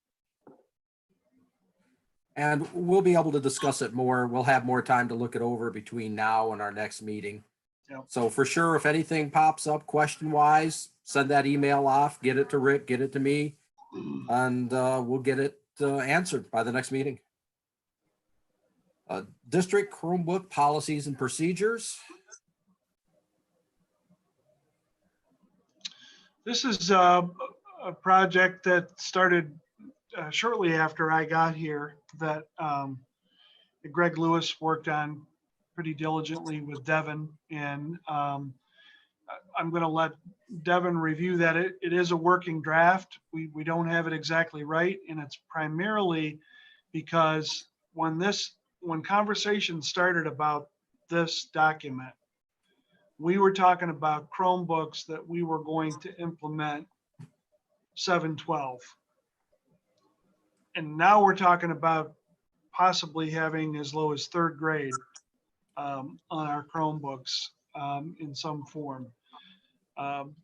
[SPEAKER 1] And we'll be able to discuss it more. We'll have more time to look it over between now and our next meeting.
[SPEAKER 4] Yep.
[SPEAKER 1] So for sure, if anything pops up question wise, send that email off, get it to Rick, get it to me, and we'll get it answered by the next meeting. District Chromebook policies and procedures.
[SPEAKER 4] This is a project that started shortly after I got here, that Greg Lewis worked on pretty diligently with Devin, and I'm going to let Devin review that. It is a working draft. We don't have it exactly right, and it's primarily because when this when conversations started about this document, we were talking about Chromebooks that we were going to implement 7/12. And now we're talking about possibly having as low as third grade on our Chromebooks in some form um,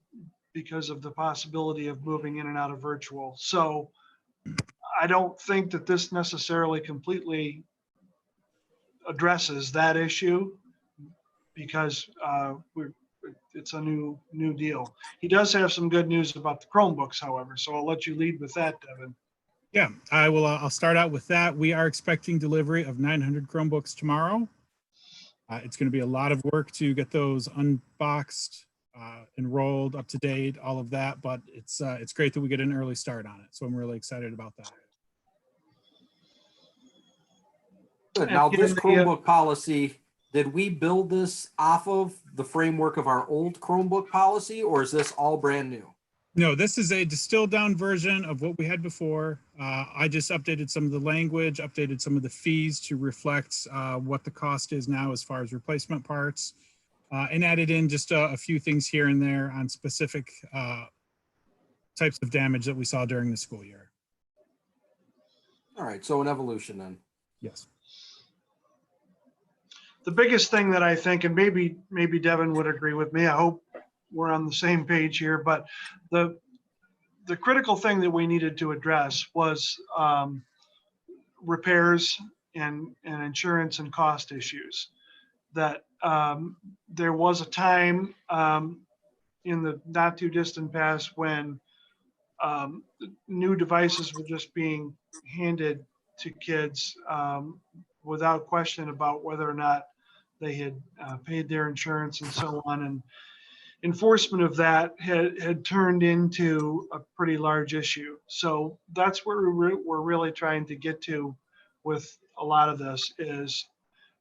[SPEAKER 4] because of the possibility of moving in and out of virtual. So I don't think that this necessarily completely addresses that issue because it's a new deal. He does have some good news about the Chromebooks, however, so I'll let you lead with that, Devin.
[SPEAKER 2] Yeah, I will. I'll start out with that. We are expecting delivery of 900 Chromebooks tomorrow. It's going to be a lot of work to get those unboxed, enrolled, up to date, all of that. But it's great that we get an early start on it. So I'm really excited about that.
[SPEAKER 1] Good.
[SPEAKER 4] And
[SPEAKER 1] Now,
[SPEAKER 4] given
[SPEAKER 1] this
[SPEAKER 4] the,
[SPEAKER 1] Chromebook policy, did we build this off of the framework of our old Chromebook policy, or is this all brand new?
[SPEAKER 2] No, this is a distilled down version of what we had before. I just updated some of the language, updated some of the fees to reflect what the cost is now as far as replacement parts, and added in just a few things here and there on specific types of damage that we saw during the school year.
[SPEAKER 1] All right, so an evolution then.
[SPEAKER 2] Yes.
[SPEAKER 4] the biggest thing that I think, and maybe Devin would agree with me, I hope we're on the same page here, but the critical thing that we needed to address was repairs and insurance and cost issues. That there was a time in the not too distant past when new devices were just being handed to kids without question about whether or not they had paid their insurance and so on. And enforcement of that had turned into a pretty large issue. So that's where we're really trying to get to with a lot of this is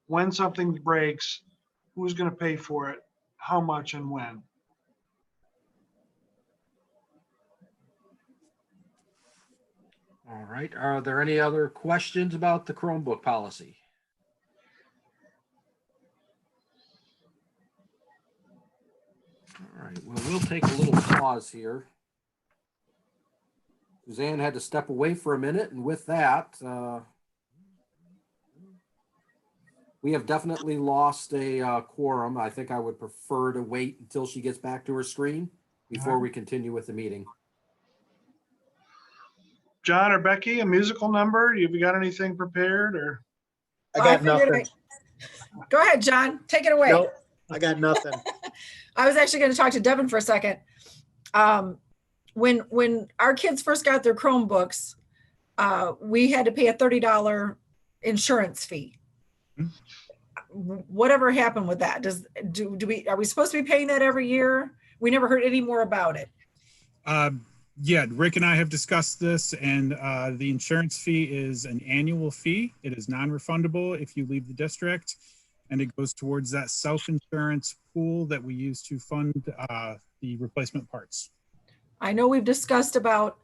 [SPEAKER 4] when something breaks, who's going to pay for it, how much and when.
[SPEAKER 1] All right. Are there any other questions about the Chromebook policy? All right. Well, we'll take a little pause here. Suzanne had to step away for a minute, and with that, we have definitely lost a quorum. I think I would prefer to wait until she gets back to her screen before we continue with the meeting.
[SPEAKER 4] John or Becky, a musical number? Have you got anything prepared or?
[SPEAKER 6] I got
[SPEAKER 3] figured
[SPEAKER 6] nothing.
[SPEAKER 3] Go ahead, John, take it away.
[SPEAKER 6] Nope, I got nothing.
[SPEAKER 3] I was actually going to talk to Devin for a second. When our kids first got their Chromebooks, we had to pay a $30 insurance fee. Whatever happened with that? Are we supposed to be paying that every year? We never heard any more about it.
[SPEAKER 2] Yeah, Rick and I have discussed this, and the insurance fee is an annual fee. It is non-refundable if you leave the district, and it goes towards that self-insurance pool that we use to fund the replacement parts.
[SPEAKER 3] I know we've discussed about,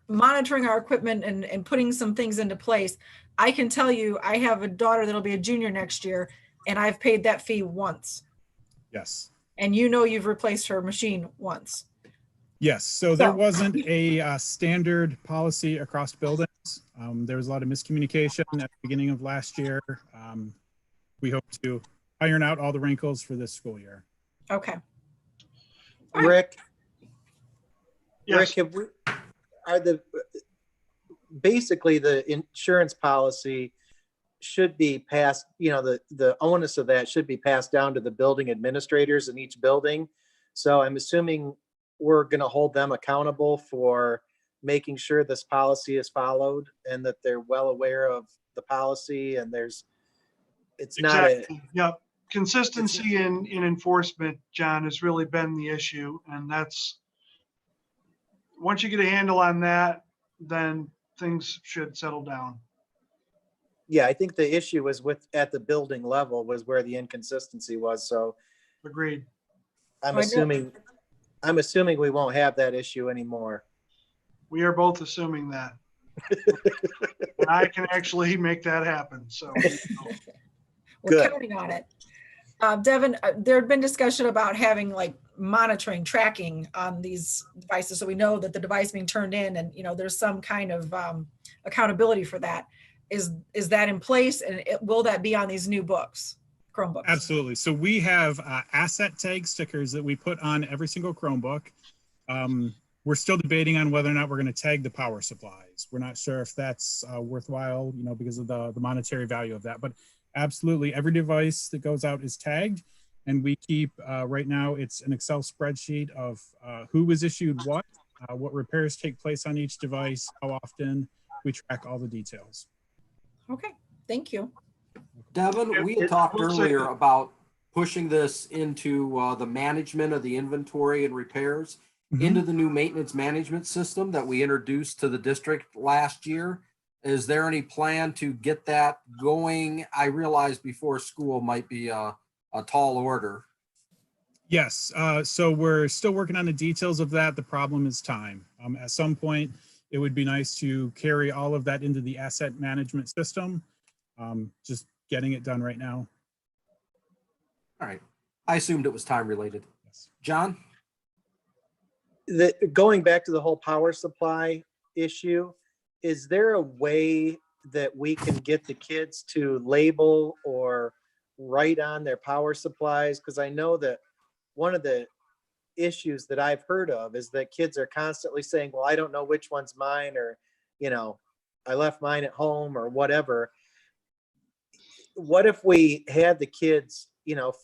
[SPEAKER 3] monitoring our equipment and putting some things into place. I can tell you, I have a daughter that'll be a junior next year, and I've paid that fee once.
[SPEAKER 2] Yes.
[SPEAKER 3] And you've replaced her machine once.
[SPEAKER 2] Yes, so there wasn't a standard policy across buildings. There was a lot of miscommunication at the beginning of last year. We hope to iron out all the wrinkles for this school year.
[SPEAKER 3] Okay.
[SPEAKER 6] Rick,
[SPEAKER 4] Yes.
[SPEAKER 6] Rick, basically the insurance policy should be passed, the onus of that should be passed down to the building administrators in each building. So I'm assuming we're going to hold them accountable for making sure this policy is followed and that they're well aware of the policy and it's not
[SPEAKER 4] Exactly. Yep. Consistency in enforcement, John, has really been the issue. And that's, once you get a handle on that, then things should settle down.
[SPEAKER 6] Yeah, I think the issue was at the building level was where the inconsistency was. So
[SPEAKER 4] Agreed.
[SPEAKER 6] I'm assuming we won't have that issue anymore.
[SPEAKER 4] We are both assuming that. And I can actually make that happen. So
[SPEAKER 3] We're
[SPEAKER 6] Good.
[SPEAKER 3] counting on it. Devin, there had been discussion about having like monitoring, tracking on these devices, so we know that the device being turned in, and there's some kind of accountability for that. Is that in place, and will that be on these new books, Chromebooks?
[SPEAKER 2] Absolutely. So we have asset tag stickers that we put on every single Chromebook. We're still debating on whether or not we're going to tag the power supplies. We're not sure if that's worthwhile, because of the monetary value of that. But absolutely, every device that goes out is tagged, and we keep right now it's an Excel spreadsheet of who was issued what repairs take place on each device, how often. We track all the details.
[SPEAKER 3] Okay, thank you.
[SPEAKER 1] Devin, we had
[SPEAKER 4] It
[SPEAKER 1] talked
[SPEAKER 4] looks
[SPEAKER 1] earlier
[SPEAKER 4] like-
[SPEAKER 1] about pushing this into the management of the inventory and repairs into the new maintenance management system that we introduced to the district last year. Is there any plan to get that going? I realize before school might be a tall order.
[SPEAKER 2] Yes, so we're still working on the details of that. The problem is time. At some point, it would be nice to carry all of that into the asset management system. Just getting it done right now.
[SPEAKER 1] All right. I assumed it was time related.
[SPEAKER 2] Yes.
[SPEAKER 1] John?
[SPEAKER 6] Going back to the whole power supply issue, is there a way that we can get the kids to label or write on their power supplies? Because I know that one of the issues that I've heard of is that kids are constantly saying, well, I don't know which one's mine, or, I left mine at home, or whatever. What if we had the kids,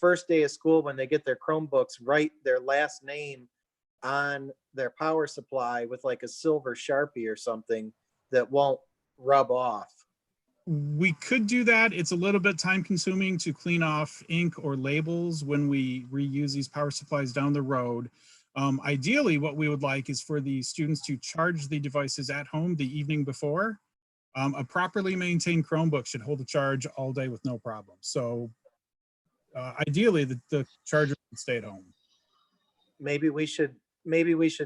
[SPEAKER 6] first day of school when they get their Chromebooks, write their last name on their power supply with like a silver Sharpie or something that won't rub off?
[SPEAKER 2] We could do that. It's a little bit time consuming to clean off ink or labels when we reuse these power supplies down the road. Ideally, what we would like is for the students to charge the devices at home the evening before. A properly maintained Chromebook should hold a charge all day with no problem. So ideally, the charger would stay at home.
[SPEAKER 6] Maybe we should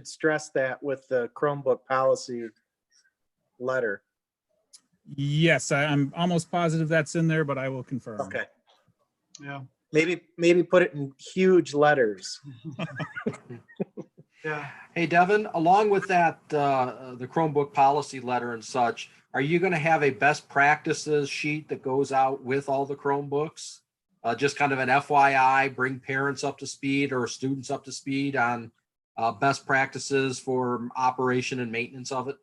[SPEAKER 6] stress that with the Chromebook policy letter.
[SPEAKER 2] Yes, I'm almost positive that's in there, but I will confirm.
[SPEAKER 6] Okay.
[SPEAKER 4] yeah,
[SPEAKER 6] Maybe put it in huge letters.
[SPEAKER 4] yeah.
[SPEAKER 1] Hey, Devin, along with that, the Chromebook policy letter and such, are you going to have a best practices sheet that goes out with all the Chromebooks? Just kind of an FYI, bring parents up to speed or students up to speed on best practices for operation and maintenance of it?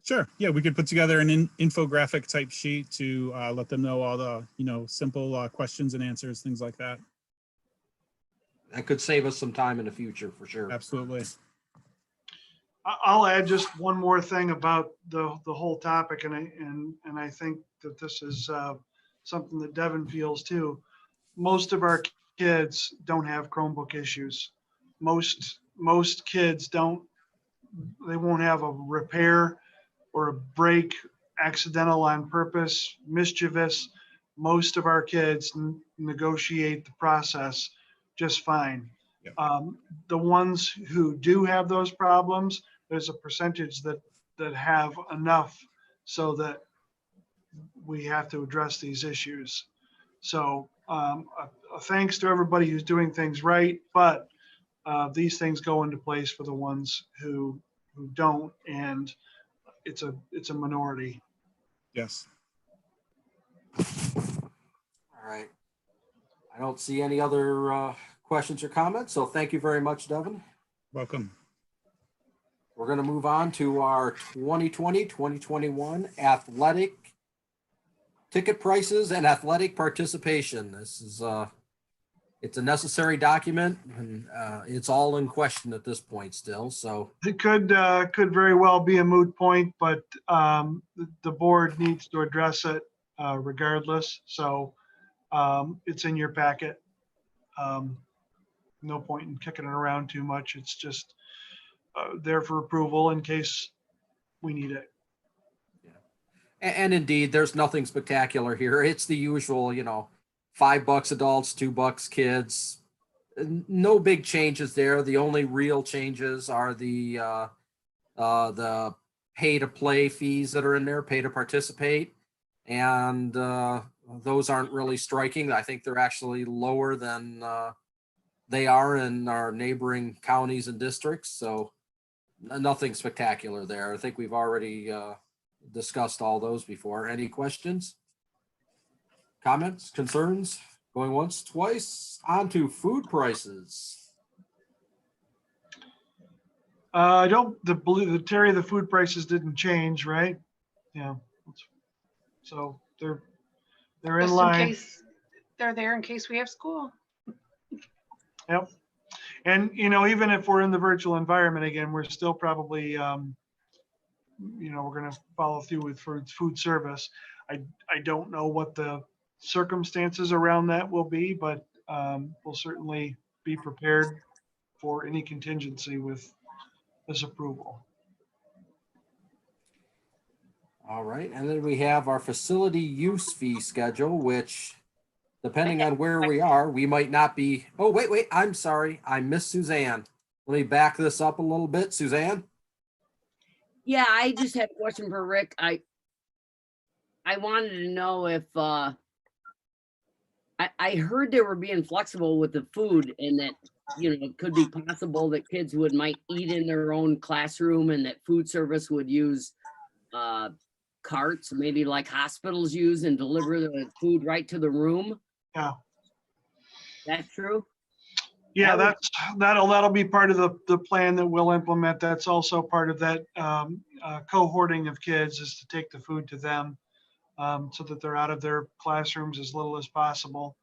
[SPEAKER 2] Sure. Yeah, we could put together an infographic type sheet to let them know all the, simple questions and answers, things like that.
[SPEAKER 1] That could save us some time in the future for sure.
[SPEAKER 2] Absolutely.
[SPEAKER 4] I'll add just one more thing about the whole topic, and I think that this is something that Devin feels too. Most of our kids don't have Chromebook issues. Most kids they won't have a repair or a break, accidental on purpose, mischievous. Most of our kids negotiate the process just fine.
[SPEAKER 2] Yep.
[SPEAKER 4] The ones who do have those problems, there's a percentage that have enough so that we have to address these issues. So a thanks to everybody who's doing things right, but these things go into place for the ones who don't, and it's a minority.
[SPEAKER 2] Yes.
[SPEAKER 1] All right. I don't see any other questions or comments, so thank you very much, Devin.
[SPEAKER 2] Welcome.
[SPEAKER 1] We're going to move on to our 2020-2021 athletic ticket prices and athletic participation. This is it's a necessary document, and it's all in question at this point still. So
[SPEAKER 4] It could very well be a moot point, but the board needs to address it regardless. So it's in your packet. No point in kicking it around too much. It's just there for approval in case we need it.
[SPEAKER 1] and indeed, there's nothing spectacular here. It's the usual, $5 adults, $2 kids. No big changes there. The only real changes are the pay to play fees that are in there, pay to participate. And those aren't really striking. I think they're actually lower than they are in our neighboring counties and districts. So nothing spectacular there. I think we've already discussed all those before. Any questions? Comments, concerns? Going once, twice. On to food prices.
[SPEAKER 4] I don't, Terry, the food prices didn't change, right? Yeah. So they're in
[SPEAKER 8] Just in
[SPEAKER 4] line.
[SPEAKER 8] case they're there in case we have school.
[SPEAKER 4] Yep. And, even if we're in the virtual environment again, we're still probably, we're going to follow through with food service. I don't know what the circumstances around that will be, but we'll certainly be prepared for any contingency with this approval.
[SPEAKER 1] All right, and then we have our facility use fee schedule, which depending on where we are, we might not be. Oh, wait, I'm sorry. I missed Suzanne. Let me back this up a little bit. Suzanne?
[SPEAKER 7] Yeah, I just had a question for Rick. I wanted to know if I heard they were being flexible with the food and that, it could be possible that kids might eat in their own classroom and that food service would use carts, maybe like hospitals use, and deliver the food right to the room.
[SPEAKER 4] Yeah.
[SPEAKER 7] That's true?
[SPEAKER 4] Yeah, that'll be part of the plan that we'll implement. That's also part of that cohorting of kids, is to take the food to them so that they're out of their classrooms as little as possible.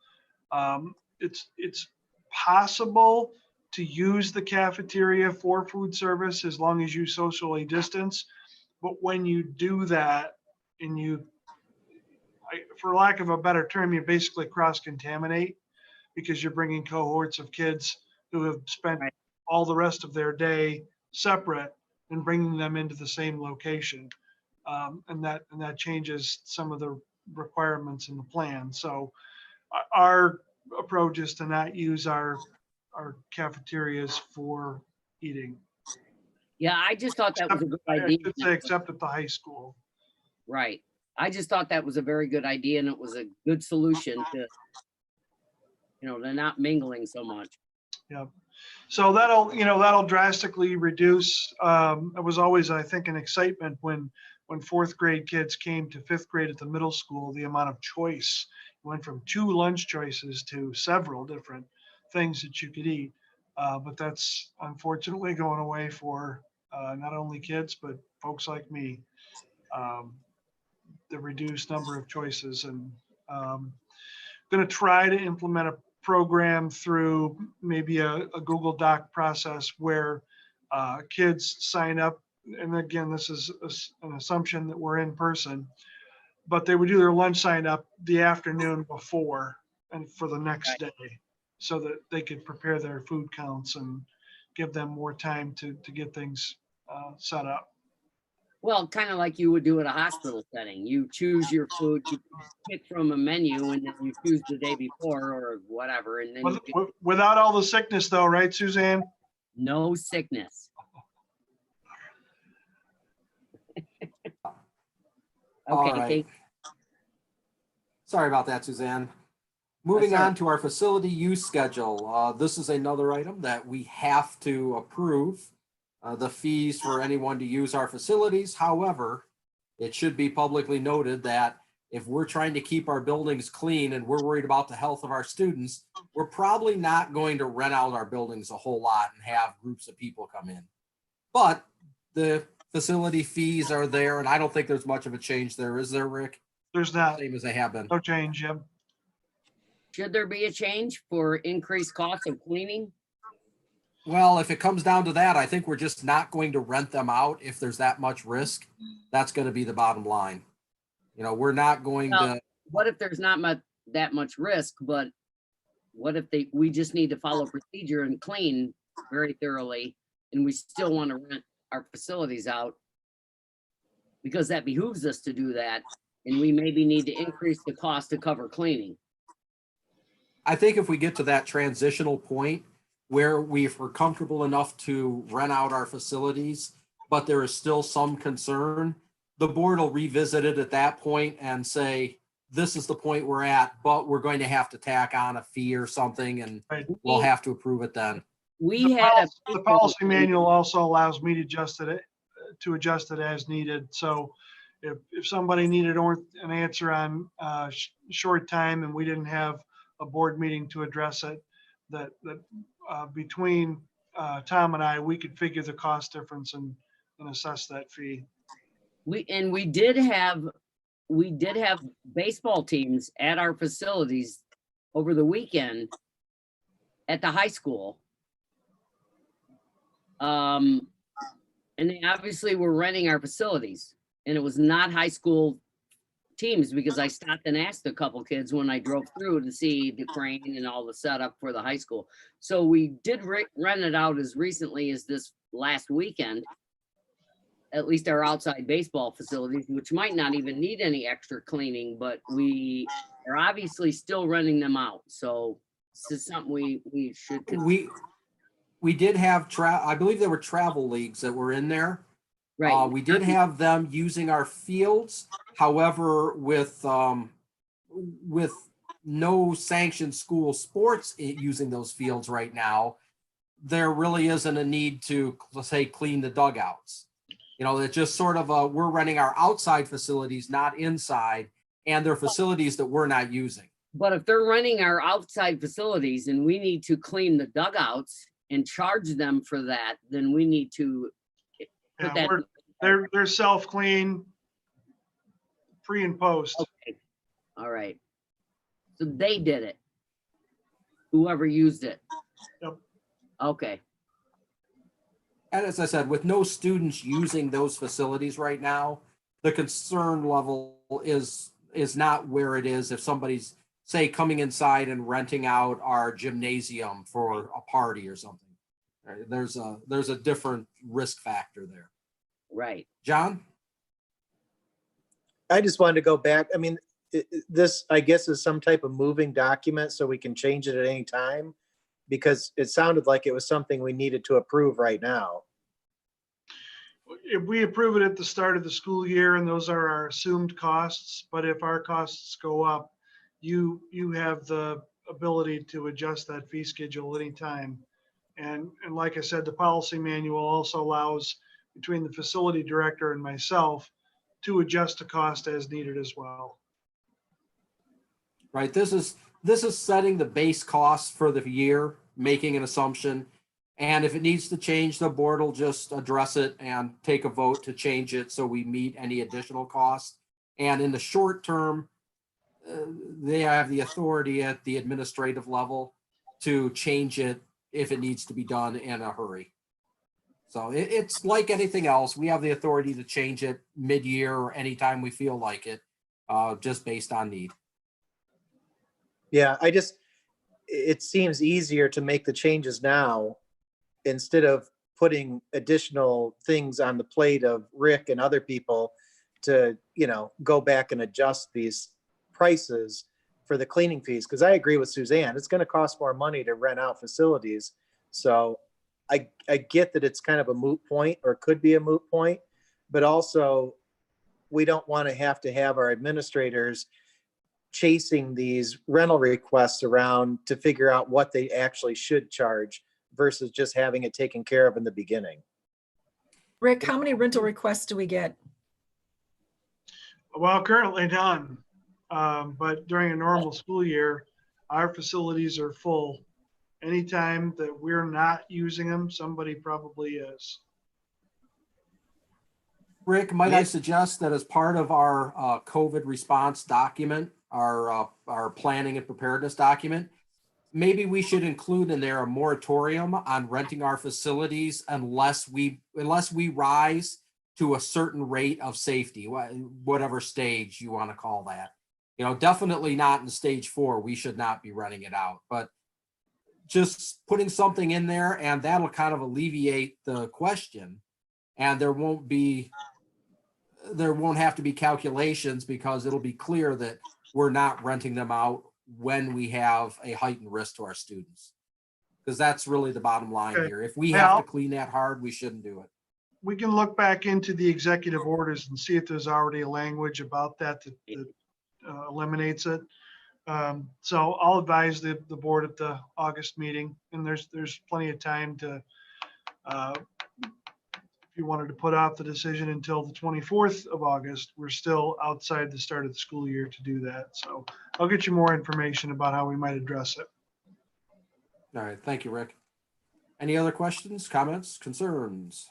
[SPEAKER 4] It's possible to use the cafeteria for food service as long as you socially distance. But when you do that and for lack of a better term, you basically cross-contaminate, because you're bringing cohorts of kids who have spent all the rest of their day separate and bringing them into the same location. And that changes some of the requirements in the plan. So our approach is to not use our cafeterias for eating.
[SPEAKER 7] Yeah, I just thought that was a good
[SPEAKER 4] I
[SPEAKER 7] idea.
[SPEAKER 4] should say, except at the high school.
[SPEAKER 7] Right. I just thought that was a very good idea, and it was a good solution to, they're not mingling so much.
[SPEAKER 4] Yeah. So that'll drastically reduce. It was always, I think, an excitement when fourth grade kids came to fifth grade at the middle school, the amount of choice went from 2 lunch choices to several different things that you could eat. But that's unfortunately going away for not only kids, but folks like me. The reduced number of choices, and going to try to implement a program through maybe a Google Doc process where kids sign up. And again, this is an assumption that we're in person, but they would do their lunch sign up the afternoon before and for the next day, so that they could prepare their food counts and give them more time to get things set up.
[SPEAKER 7] Well, kind of like you would do at a hospital setting. You choose your food, you pick from a menu, and then you choose the day before or whatever. And then
[SPEAKER 4] Without all the sickness though, right, Suzanne?
[SPEAKER 7] No sickness.
[SPEAKER 1] All
[SPEAKER 7] Okay,
[SPEAKER 1] right. Sorry about that, Suzanne. Moving on to our facility use schedule. This is another item that we have to approve. The fees for anyone to use our facilities. However, it should be publicly noted that if we're trying to keep our buildings clean and we're worried about the health of our students, we're probably not going to rent out our buildings a whole lot and have groups of people come in. But the facility fees are there, and I don't think there's much of a change there. Is there, Rick?
[SPEAKER 4] There's not.
[SPEAKER 1] Same as they have been.
[SPEAKER 4] No change, Jim.
[SPEAKER 7] Should there be a change for increased cost of cleaning?
[SPEAKER 1] Well, if it comes down to that, I think we're just not going to rent them out if there's that much risk. That's going to be the bottom line. We're not going to.
[SPEAKER 7] What if there's not that much risk, but what if we just need to follow procedure and clean very thoroughly, and we still want to rent our facilities out? Because that behooves us to do that, and we maybe need to increase the cost to cover cleaning.
[SPEAKER 1] I think if we get to that transitional point where we're comfortable enough to rent out our facilities, but there is still some concern, the board will revisit it at that point and say, this is the point we're at, but we're going to have to tack on a fee or something, and
[SPEAKER 4] Right.
[SPEAKER 1] we'll have to approve it then.
[SPEAKER 7] We
[SPEAKER 4] The
[SPEAKER 7] had a.
[SPEAKER 4] the policy manual also allows me to adjust it as needed. So if somebody needed an answer on short time and we didn't have a board meeting to address it, that between Tom and I, we could figure the cost difference and assess that fee.
[SPEAKER 7] We did have baseball teams at our facilities over the weekend at the high school. And they obviously were renting our facilities, and it was not high school teams, because I stopped and asked a couple kids when I drove through to see the crane and all the setup for the high school. So we did rent it out as recently as this last weekend, at least our outside baseball facilities, which might not even need any extra cleaning, but we are obviously still renting them out. So this is something we should.
[SPEAKER 1] We did have I believe there were travel leagues that were in there.
[SPEAKER 7] Right.
[SPEAKER 1] We did have them using our fields. However, with no sanctioned school sports using those fields right now, there really isn't a need to, let's say, clean the dugouts. You know, it's just sort of we're renting our outside facilities, not inside, and they're facilities that we're not using.
[SPEAKER 7] But if they're renting our outside facilities and we need to clean the dugouts and charge them for that, then we need to put
[SPEAKER 4] Yeah,
[SPEAKER 7] that.
[SPEAKER 4] they're self-clean, pre and post.
[SPEAKER 7] Okay. All right. So they did it. Whoever used it.
[SPEAKER 4] Yep.
[SPEAKER 7] Okay.
[SPEAKER 1] And as I said, with no students using those facilities right now, the concern level is not where it is if somebody's, say, coming inside and renting out our gymnasium for a party or something. Right? There's a different risk factor there.
[SPEAKER 7] Right.
[SPEAKER 1] John?
[SPEAKER 6] I just wanted to go back. I mean, this, I guess, is some type of moving document so we can change it at any time, because it sounded like it was something we needed to approve right now.
[SPEAKER 4] If we approve it at the start of the school year, and those are our assumed costs, but if our costs go up, you have the ability to adjust that fee schedule anytime. And like I said, the policy manual also allows between the facility director and myself to adjust the cost as needed as well.
[SPEAKER 1] Right. This is setting the base costs for the year, making an assumption. And if it needs to change, the board will just address it and take a vote to change it so we meet any additional costs. And in the short term, they have the authority at the administrative level to change it if it needs to be done in a hurry. So it's like anything else. We have the authority to change it mid-year or anytime we feel like it, just based on need.
[SPEAKER 6] Yeah, it seems easier to make the changes now instead of putting additional things on the plate of Rick and other people to, go back and adjust these prices for the cleaning fees. Because I agree with Suzanne, it's going to cost more money to rent out facilities. So I get that it's kind of a moot point, or could be a moot point, but also we don't want to have our administrators chasing these rental requests around to figure out what they actually should charge versus just having it taken care of in the beginning.
[SPEAKER 3] Rick, how many rental requests do we get?
[SPEAKER 4] Well, currently none, but during a normal school year, our facilities are full. Anytime that we're not using them, somebody probably is.
[SPEAKER 1] Rick, might I suggest that as part of our COVID response document, our planning and preparedness document, maybe we should include in there a moratorium on renting our facilities unless we rise to a certain rate of safety, whatever stage you want to call that. Definitely not in stage 4. We should not be renting it out, but just putting something in there, and that'll kind of alleviate the question. And there won't have to be calculations, because it'll be clear that we're not renting them out when we have a heightened risk to our students. Because that's really the bottom line
[SPEAKER 4] Okay.
[SPEAKER 1] here. If we
[SPEAKER 4] Yeah,
[SPEAKER 1] have to clean that hard, we shouldn't do it.
[SPEAKER 4] we can look back into the executive orders and see if there's already a language about that that eliminates it. So I'll advise the board at the August meeting, and there's plenty of time to, if you wanted to put off the decision until the 24th of August, we're still outside the start of the school year to do that. So I'll get you more information about how we might address it.
[SPEAKER 1] All right, thank you, Rick. Any other questions, comments, concerns?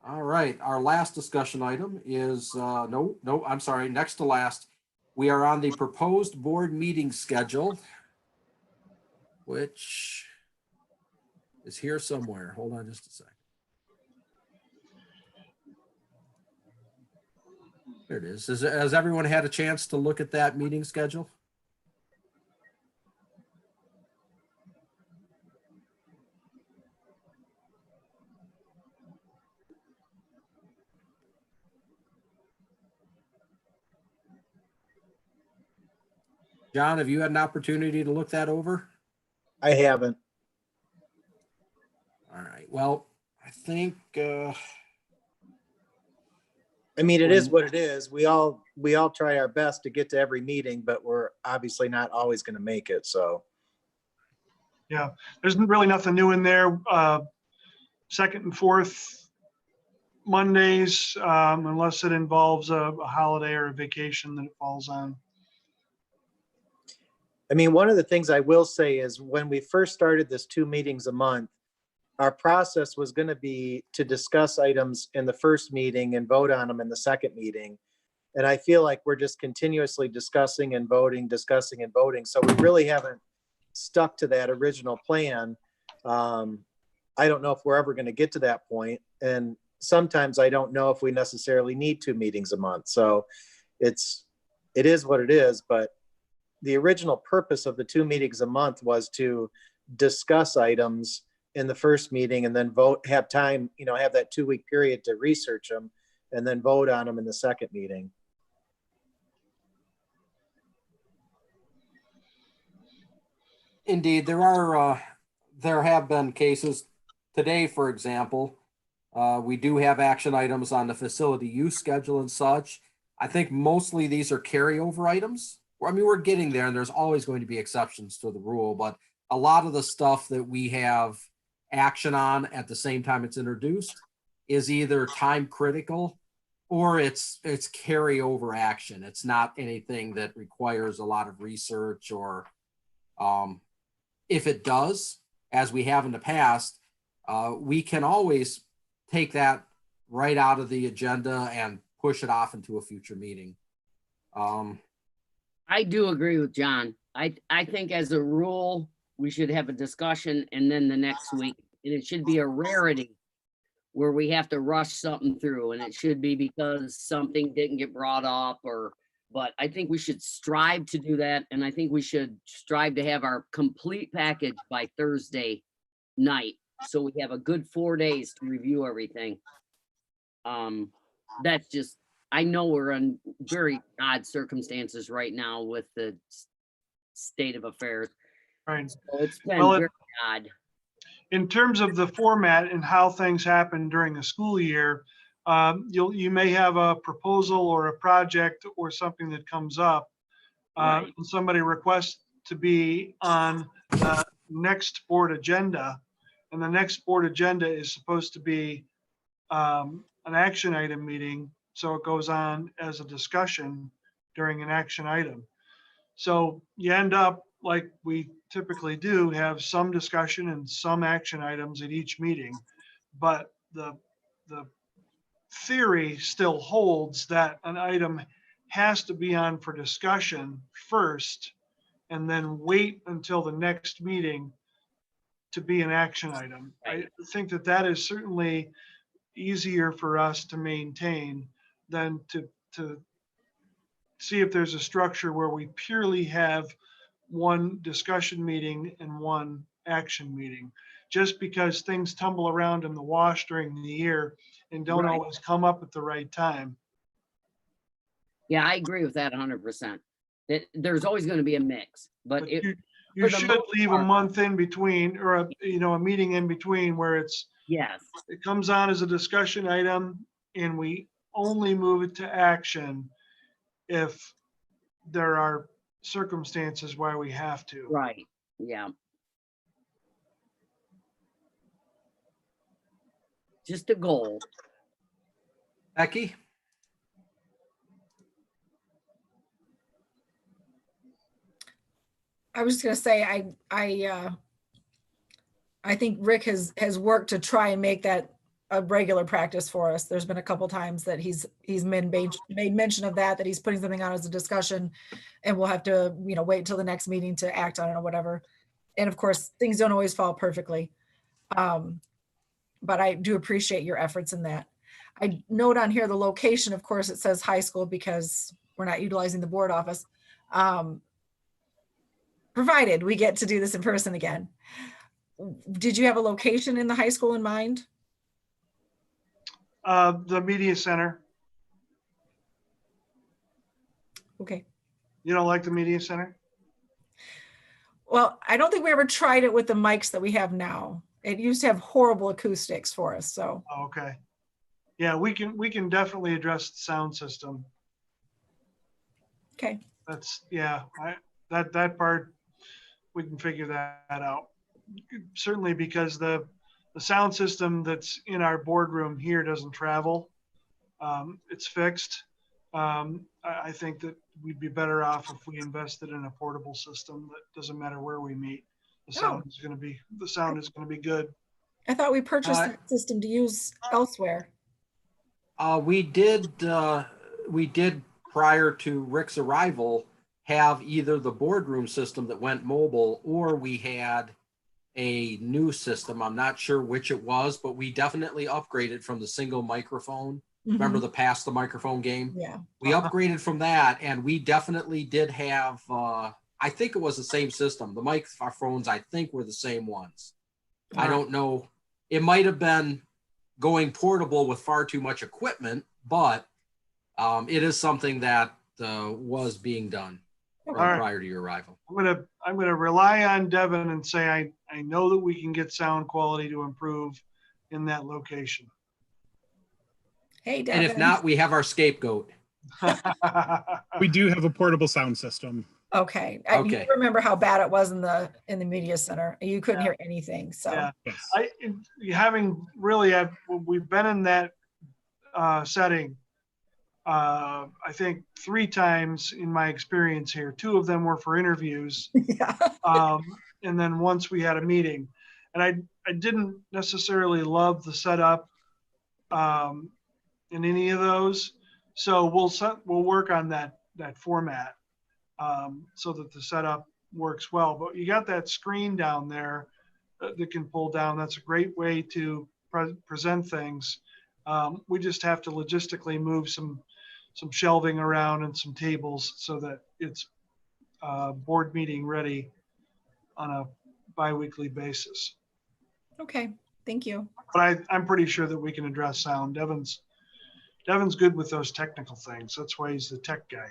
[SPEAKER 1] All right, our last discussion item is, no, I'm sorry, next to last. We are on the proposed board meeting schedule, which is here somewhere. Hold on just a second. There it is. Has everyone had a chance to look at that meeting schedule? John, have you had an opportunity to look that over?
[SPEAKER 6] I haven't.
[SPEAKER 1] All right, well, I think,
[SPEAKER 6] I mean, it is what it is. We all try our best to get to every meeting, but we're obviously not always going to make it. So.
[SPEAKER 4] Yeah, there's really nothing new in there. Second and fourth Mondays, unless it involves a holiday or a vacation that it falls on.
[SPEAKER 6] I mean, one of the things I will say is when we first started this 2 meetings a month, our process was going to be to discuss items in the first meeting and vote on them in the second meeting. And I feel like we're just continuously discussing and voting. So we really haven't stuck to that original plan. I don't know if we're ever going to get to that point. And sometimes I don't know if we necessarily need 2 meetings a month. So it is what it is, but the original purpose of the 2 meetings a month was to discuss items in the first meeting and then vote, have time, have that 2-week period to research them and then vote on them in the second meeting.
[SPEAKER 1] indeed, there have been cases today, for example. We do have action items on the facility use schedule and such. I think mostly these are carryover items. I mean, we're getting there and there's always going to be exceptions to the rule, but a lot of the stuff that we have action on at the same time it's introduced is either time critical or it's carryover action. It's not anything that requires a lot of research or if it does, as we have in the past, we can always take that right out of the agenda and push it off into a future meeting.
[SPEAKER 7] I do agree with John. I think as a rule, we should have a discussion and then the next week, and it should be a rarity where we have to rush something through, and it should be because something didn't get brought up but I think we should strive to do that. And I think we should strive to have our complete package by Thursday night. So we have a good 4 days to review everything. That's just, I know we're in very odd circumstances right now with the state of affairs.
[SPEAKER 4] Right.
[SPEAKER 7] So it's been
[SPEAKER 4] Well,
[SPEAKER 7] very odd.
[SPEAKER 4] In terms of the format and how things happen during a school year, you may have a proposal or a project or something that comes up.
[SPEAKER 7] Right.
[SPEAKER 4] And somebody requests to be on the next board agenda, and the next board agenda is supposed to be an action item meeting. So it goes on as a discussion during an action item. So you end up, like we typically do, have some discussion and some action items at each meeting. But the theory still holds that an item has to be on for discussion first and then wait until the next meeting to be an action item. I think that is certainly easier for us to maintain than to see if there's a structure where we purely have one discussion meeting and one action meeting, just because things tumble around in the wash during the year and don't
[SPEAKER 7] Right.
[SPEAKER 4] always come up at the right time.
[SPEAKER 7] Yeah, I agree with that 100%. There's always going to be a mix, but
[SPEAKER 4] But you
[SPEAKER 7] for the
[SPEAKER 4] should
[SPEAKER 7] most
[SPEAKER 4] leave a
[SPEAKER 7] part-
[SPEAKER 4] month in between, or a meeting in between where it's
[SPEAKER 7] Yes,
[SPEAKER 4] It comes on as a discussion item and we only move it to action if there are circumstances why we have to.
[SPEAKER 7] right, yeah. Just a goal.
[SPEAKER 1] Becky?
[SPEAKER 3] I was just gonna say, I think Rick has worked to try and make that a regular practice for us. There's been a couple times that he's made mention of that he's putting something on as a discussion, and we'll have to, wait until the next meeting to act on it or whatever. And of course, things don't always fall perfectly. But I do appreciate your efforts in that. I note on here the location, of course, it says high school because we're not utilizing the board office. Provided we get to do this in person again. Did you have a location in the high school in mind?
[SPEAKER 4] The media center.
[SPEAKER 3] Okay.
[SPEAKER 4] You don't like the media center?
[SPEAKER 3] Well, I don't think we ever tried it with the mics that we have now. It used to have horrible acoustics for us, so.
[SPEAKER 4] Oh, okay. Yeah, we can definitely address the sound system.
[SPEAKER 3] Okay.
[SPEAKER 4] That's, yeah, that part, we can figure that out. Certainly because the sound system that's in our boardroom here doesn't travel. It's fixed. I think that we'd be better off if we invested in a portable system that doesn't matter where we meet. The sound is going to be good.
[SPEAKER 3] I thought we purchased that system to use elsewhere.
[SPEAKER 1] We did prior to Rick's arrival have either the boardroom system that went mobile, or we had a new system. I'm not sure which it was, but we definitely upgraded from the single microphone. Remember the pass the microphone game?
[SPEAKER 3] Yeah.
[SPEAKER 1] We upgraded from that, and we definitely did have, I think it was the same system. The microphones, I think, were the same ones. I don't know. It might have been going portable with far too much equipment, but it is something that was being done prior to your arrival.
[SPEAKER 4] I'm gonna rely on Devin and say I know that we can get sound quality to improve in that location.
[SPEAKER 3] Hey, Devin.
[SPEAKER 1] And if not, we have our scapegoat.
[SPEAKER 2] We do have a portable sound system.
[SPEAKER 3] Okay.
[SPEAKER 1] Okay.
[SPEAKER 3] You remember how bad it was in the media center. You couldn't hear anything. So
[SPEAKER 4] Yeah.
[SPEAKER 2] Yes.
[SPEAKER 4] We've been in that setting, I think 3 times in my experience here. 2 of them were for interviews.
[SPEAKER 3] yeah.
[SPEAKER 4] And then once we had a meeting, and I didn't necessarily love the setup in any of those. So we'll work on that format so that the setup works well. But you got that screen down there that can pull down. That's a great way to present things. We just have to logistically move some shelving around and some tables so that it's board meeting ready on a bi-weekly basis.
[SPEAKER 3] Okay. Thank you.
[SPEAKER 4] But I'm pretty sure that we can address sound. Devin's good with those technical things. That's why he's the tech guy.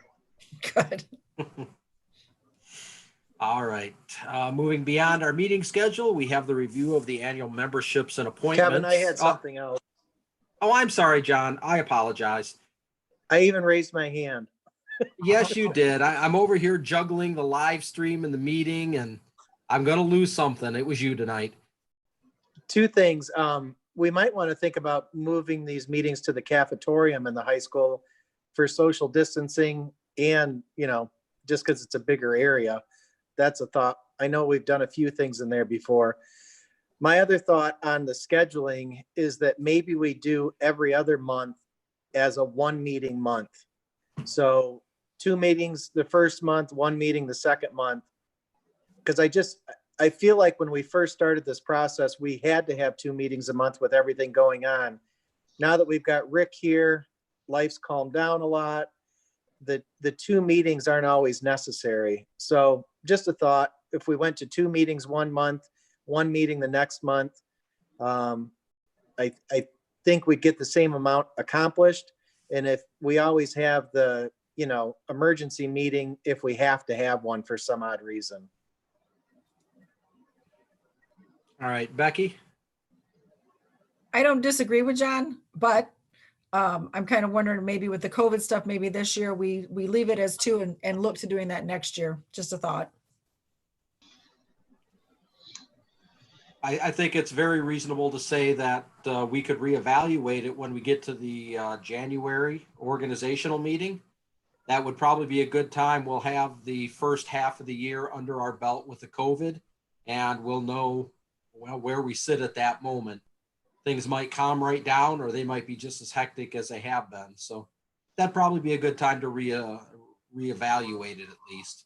[SPEAKER 3] Good.
[SPEAKER 1] All right. Moving beyond our meeting schedule, we have the review of the annual memberships and appointments.
[SPEAKER 6] Kevin, I had something else.
[SPEAKER 1] Oh, I'm sorry, John. I apologize.
[SPEAKER 6] I even raised my hand.
[SPEAKER 1] Yes, you did. I'm over here juggling the live stream and the meeting, and I'm going to lose something. It was you tonight.
[SPEAKER 6] 2 things. We might want to think about moving these meetings to the cafetorium in the high school for social distancing and, just because it's a bigger area. That's a thought. I know we've done a few things in there before. My other thought on the scheduling is that maybe we do every other month as a 1 meeting month. So 2 meetings the first month, 1 meeting the second month. Because I feel like when we first started this process, we had to have 2 meetings a month with everything going on. Now that we've got Rick here, life's calmed down a lot. The 2 meetings aren't always necessary. So just a thought, if we went to 2 meetings 1 month, 1 meeting the next month, I think we'd get the same amount accomplished. And if we always have the, emergency meeting, if we have to have one for some odd reason.
[SPEAKER 1] All right, Becky.
[SPEAKER 3] I don't disagree with John, but I'm kind of wondering maybe with the COVID stuff, maybe this year we leave it as 2 and look to doing that next year. Just a thought.
[SPEAKER 1] I think it's very reasonable to say that we could reevaluate it when we get to the January organizational meeting. That would probably be a good time. We'll have the first half of the year under our belt with the COVID, and we'll know, well, where we sit at that moment. Things might calm right down, or they might be just as hectic as they have been. So that'd probably be a good time to reevaluate it at least.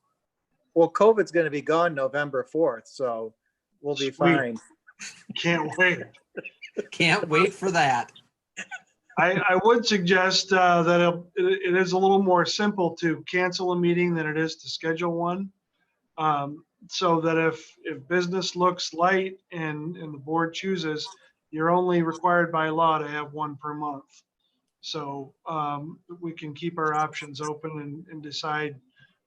[SPEAKER 6] Well, COVID's going to be gone November 4th, so we'll be
[SPEAKER 4] Sweet.
[SPEAKER 6] fine.
[SPEAKER 4] Can't wait.
[SPEAKER 1] Can't wait for that.
[SPEAKER 4] I would suggest that it is a little more simple to cancel a meeting than it is to schedule one. So that if business looks light and the board chooses, you're only required by law to have one per month. So we can keep our options open and decide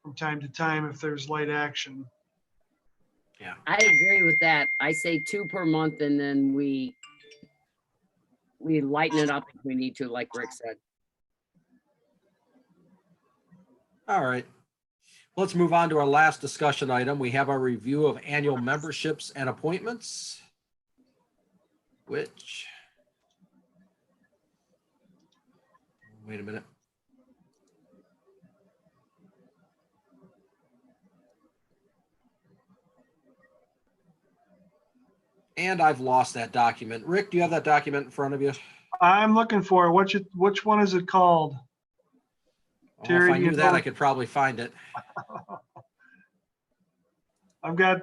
[SPEAKER 4] from time to time if there's light action.
[SPEAKER 1] Yeah.
[SPEAKER 7] I agree with that. I say 2 per month, and then we lighten it up if we need to, like Rick said.
[SPEAKER 1] All right. Let's move on to our last discussion item. We have our review of annual memberships and appointments, which, wait a minute. And I've lost that document. Rick, do you have that document in front of you?
[SPEAKER 4] I'm looking for it. Which one is it called?
[SPEAKER 1] Oh, if
[SPEAKER 4] Terry,
[SPEAKER 1] I
[SPEAKER 4] you
[SPEAKER 1] knew that,
[SPEAKER 4] know-
[SPEAKER 1] I could probably find it.
[SPEAKER 4] I've got,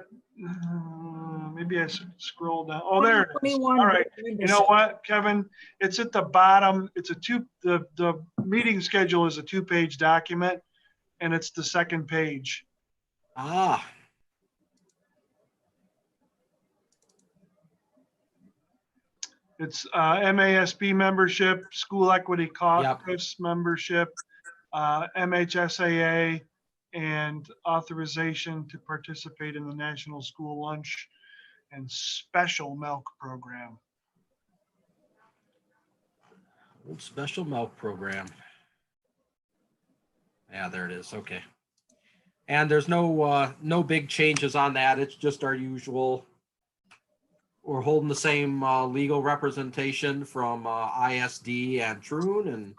[SPEAKER 4] maybe I should scroll down. Oh, there it is.
[SPEAKER 3] 2021
[SPEAKER 4] All right. You know what, Kevin? It's at the bottom. It's the meeting schedule is a 2-page document, and it's the second page.
[SPEAKER 1] Ah,
[SPEAKER 4] It's MASB membership, School Equity Caucus membership, MHSAA, and authorization to participate in the National School Lunch and Special Milk Program.
[SPEAKER 1] old special milk program. Yeah, there it is. Okay. And there's no big changes on that. It's just our usual. We're holding the same legal representation from ISD and Troon, and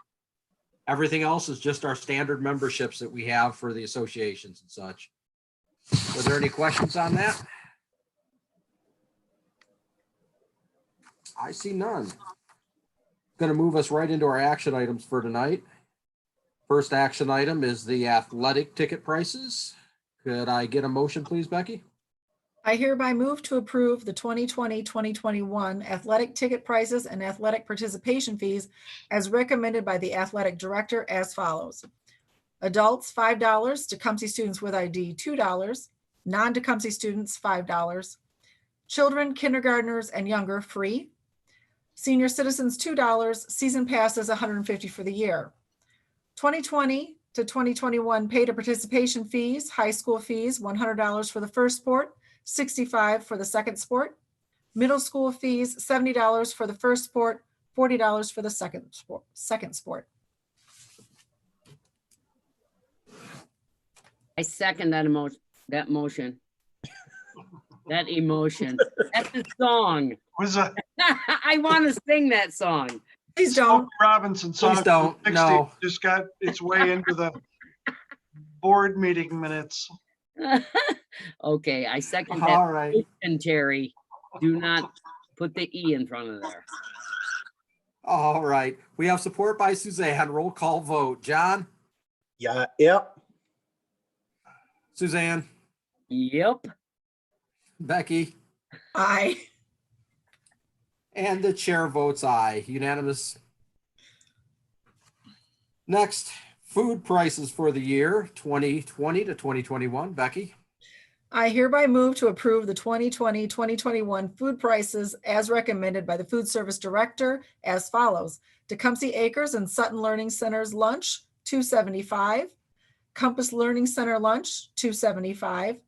[SPEAKER 1] everything else is just our standard memberships that we have for the associations and such. Were there any questions on that? I see none. Going to move us right into our action items for tonight. First action item is the athletic ticket prices. Could I get a motion, please, Becky?
[SPEAKER 3] I hereby move to approve the 2020-2021 athletic ticket prices and athletic participation fees as recommended by the athletic director as follows. Adults, $5, Tecumseh students with ID, $2, non-Tecumseh students, $5, children, kindergartners, and younger, free, senior citizens, $2, season passes, $150 for the year. 2020 to 2021 pay to participation fees, high school fees, $100 for the first sport, $65 for the second sport. Middle school fees, $70 for the first sport, $40 for the second sport.
[SPEAKER 7] I second that emotion. That emotion. That's a song.
[SPEAKER 4] Was a
[SPEAKER 7] I want to sing that song.
[SPEAKER 3] Please don't.
[SPEAKER 4] Robinson song.
[SPEAKER 1] Please don't,
[SPEAKER 4] from the 60s
[SPEAKER 1] no.
[SPEAKER 4] Just got its way into the board meeting minutes.
[SPEAKER 7] Okay, I second that.
[SPEAKER 1] All right.
[SPEAKER 7] And Terry, do not put the E in front of there.
[SPEAKER 1] All right. We have support by Suzanne. Roll call vote. John?
[SPEAKER 6] Yeah, yep.
[SPEAKER 1] Suzanne?
[SPEAKER 7] Yep.
[SPEAKER 1] Becky?
[SPEAKER 3] Aye.
[SPEAKER 1] And the chair votes aye. Unanimous. Next, food prices for the year 2020 to 2021. Becky?
[SPEAKER 3] I hereby move to approve the 2020-2021 food prices as recommended by the food service director as follows. Tecumseh Acres and Sutton Learning Center's lunch, $2.75. Compass Learning Center lunch, $2.75.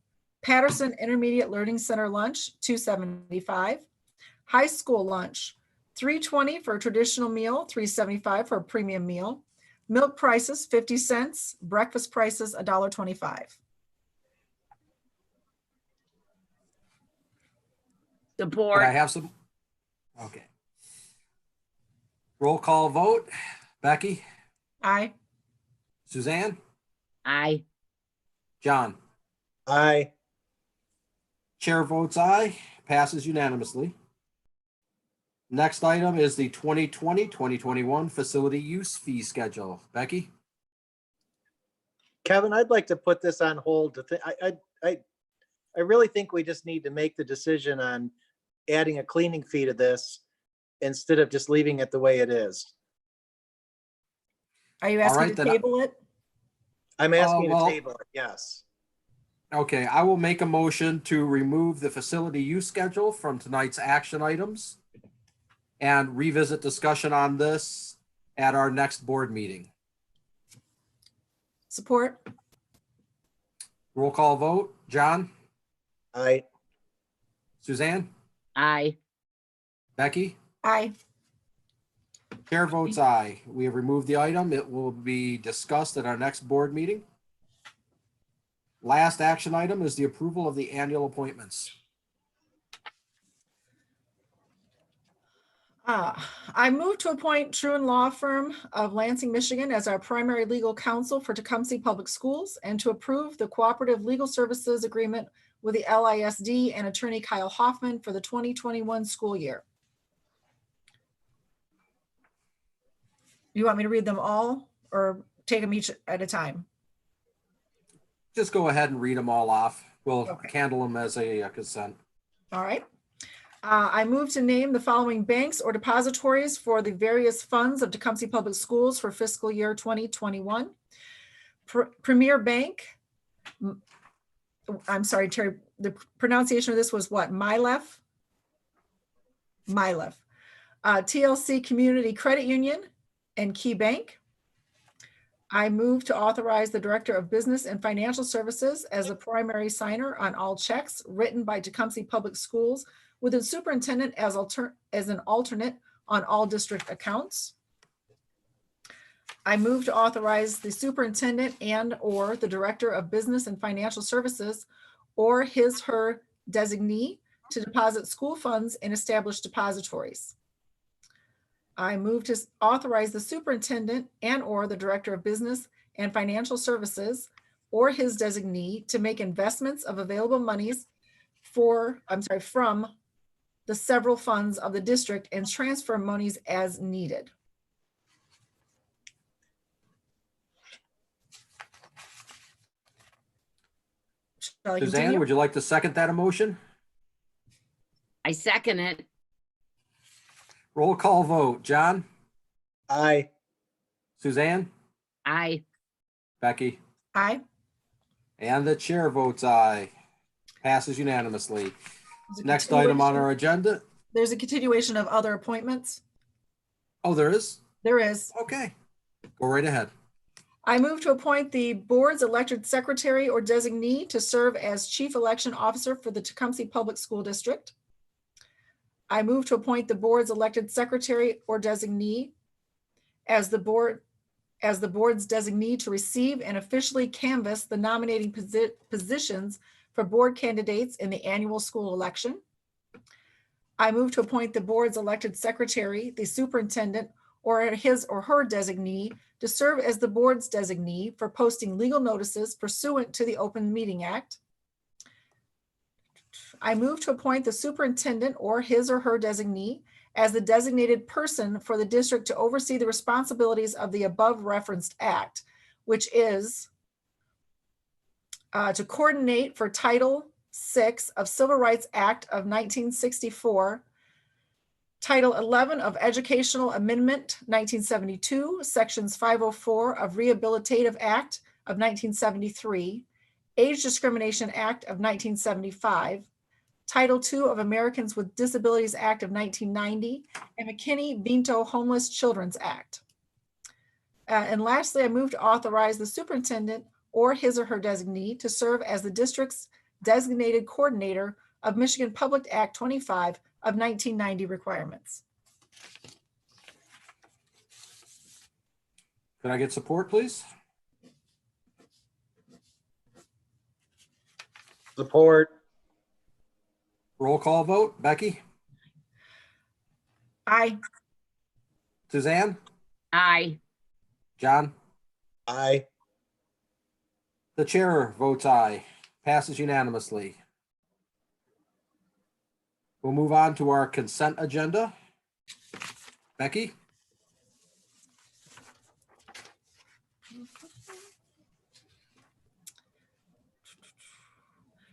[SPEAKER 3] Patterson Intermediate Learning Center lunch, $2.75. High school lunch, $3.20 for a traditional meal, $3.75 for a premium meal. Milk prices, 50 cents. Breakfast prices, $1.25.
[SPEAKER 1] Could I
[SPEAKER 7] Support.
[SPEAKER 1] have some? Okay. Roll call vote. Becky,
[SPEAKER 3] Aye.
[SPEAKER 1] Suzanne,
[SPEAKER 7] Aye.
[SPEAKER 1] John.
[SPEAKER 6] Aye.
[SPEAKER 1] Chair votes aye, passes unanimously. Next item is the 2020-2021 facility use fee schedule. Becky?
[SPEAKER 6] Kevin, I'd like to put this on hold. I really think we just need to make the decision on adding a cleaning fee to this instead of just leaving it the way it is.
[SPEAKER 3] Are you
[SPEAKER 1] All
[SPEAKER 3] asking
[SPEAKER 1] right,
[SPEAKER 3] to
[SPEAKER 1] then
[SPEAKER 3] table it?
[SPEAKER 6] I'm asking you
[SPEAKER 1] well-
[SPEAKER 6] to table it, yes.
[SPEAKER 1] Okay, I will make a motion to remove the facility use schedule from tonight's action items and revisit discussion on this at our next board meeting.
[SPEAKER 3] Support?
[SPEAKER 1] Roll call vote. John,
[SPEAKER 6] Aye.
[SPEAKER 1] Suzanne,
[SPEAKER 7] Aye.
[SPEAKER 1] Becky?
[SPEAKER 3] Aye.
[SPEAKER 1] Chair votes aye. We have removed the item. It will be discussed at our next board meeting. Last action item is the approval of the annual appointments.
[SPEAKER 3] I move to appoint Truan Law Firm of Lansing, Michigan as our primary legal counsel for Tecumseh Public Schools and to approve the cooperative legal services agreement with the LISD and attorney Kyle Hoffman for the 2021 school year. You want me to read them all or take them each at a time?
[SPEAKER 1] Just go ahead and read them all off. We'll
[SPEAKER 3] Okay.
[SPEAKER 1] handle them as a consent.
[SPEAKER 3] All right. I move to name the following banks or depositories for the various funds of Tecumseh Public Schools for fiscal year 2021. Premier Bank. I'm sorry, Terry, the pronunciation of this was what? Mylef? Mylef. TLC Community Credit Union and Key Bank. I move to authorize the Director of Business and Financial Services as the primary signer on all checks written by Tecumseh Public Schools with the superintendent as an alternate on all district accounts. I move to authorize the superintendent and/or the Director of Business and Financial Services or his/her designee to deposit school funds in established depositories. I move to authorize the superintendent and/or the Director of Business and Financial Services or his designee to make investments of available monies from the several funds of the district and transfer monies as needed. Shall I
[SPEAKER 1] Suzanne,
[SPEAKER 3] continue?
[SPEAKER 1] would you like to second that emotion?
[SPEAKER 7] I second it.
[SPEAKER 1] Roll call vote. John,
[SPEAKER 6] Aye.
[SPEAKER 1] Suzanne,
[SPEAKER 7] Aye.
[SPEAKER 1] Becky,
[SPEAKER 3] Aye.
[SPEAKER 1] and the chair votes aye. Passes unanimously.
[SPEAKER 3] There's a
[SPEAKER 1] Next item on
[SPEAKER 3] continuation-
[SPEAKER 1] our agenda.
[SPEAKER 3] There's a continuation of other appointments.
[SPEAKER 1] Oh, there is?
[SPEAKER 3] There is.
[SPEAKER 1] Okay. Go right ahead.
[SPEAKER 3] I move to appoint the board's elected secretary or designee to serve as chief election officer for the Tecumseh Public School District. I move to appoint the board's elected secretary or designee as the board's designee to receive and officially canvass the nominating positions for board candidates in the annual school election. I move to appoint the board's elected secretary, the superintendent, or his or her designee to serve as the board's designee for posting legal notices pursuant to the Open Meeting Act. I move to appoint the superintendent or his or her designee as the designated person for the district to oversee the responsibilities of the above referenced act, which is to coordinate for Title VI of Civil Rights Act of 1964, Title 11 of Educational Amendment 1972, Sections 504 of Rehabilitative Act of 1973, Age Discrimination Act of 1975, Title II of Americans with Disabilities Act of 1990, and McKinney-Vento Homeless Children's Act. And lastly, I move to authorize the superintendent or his or her designee to serve as the district's designated coordinator of Michigan Public Act 25 of 1990 requirements.
[SPEAKER 1] Could I get support, please?
[SPEAKER 6] Support.
[SPEAKER 1] Roll call vote. Becky?
[SPEAKER 3] Aye.
[SPEAKER 1] Suzanne?
[SPEAKER 7] Aye.
[SPEAKER 1] John?
[SPEAKER 6] Aye.
[SPEAKER 1] The chair votes aye. Passes unanimously. We'll move on to our consent agenda. Becky?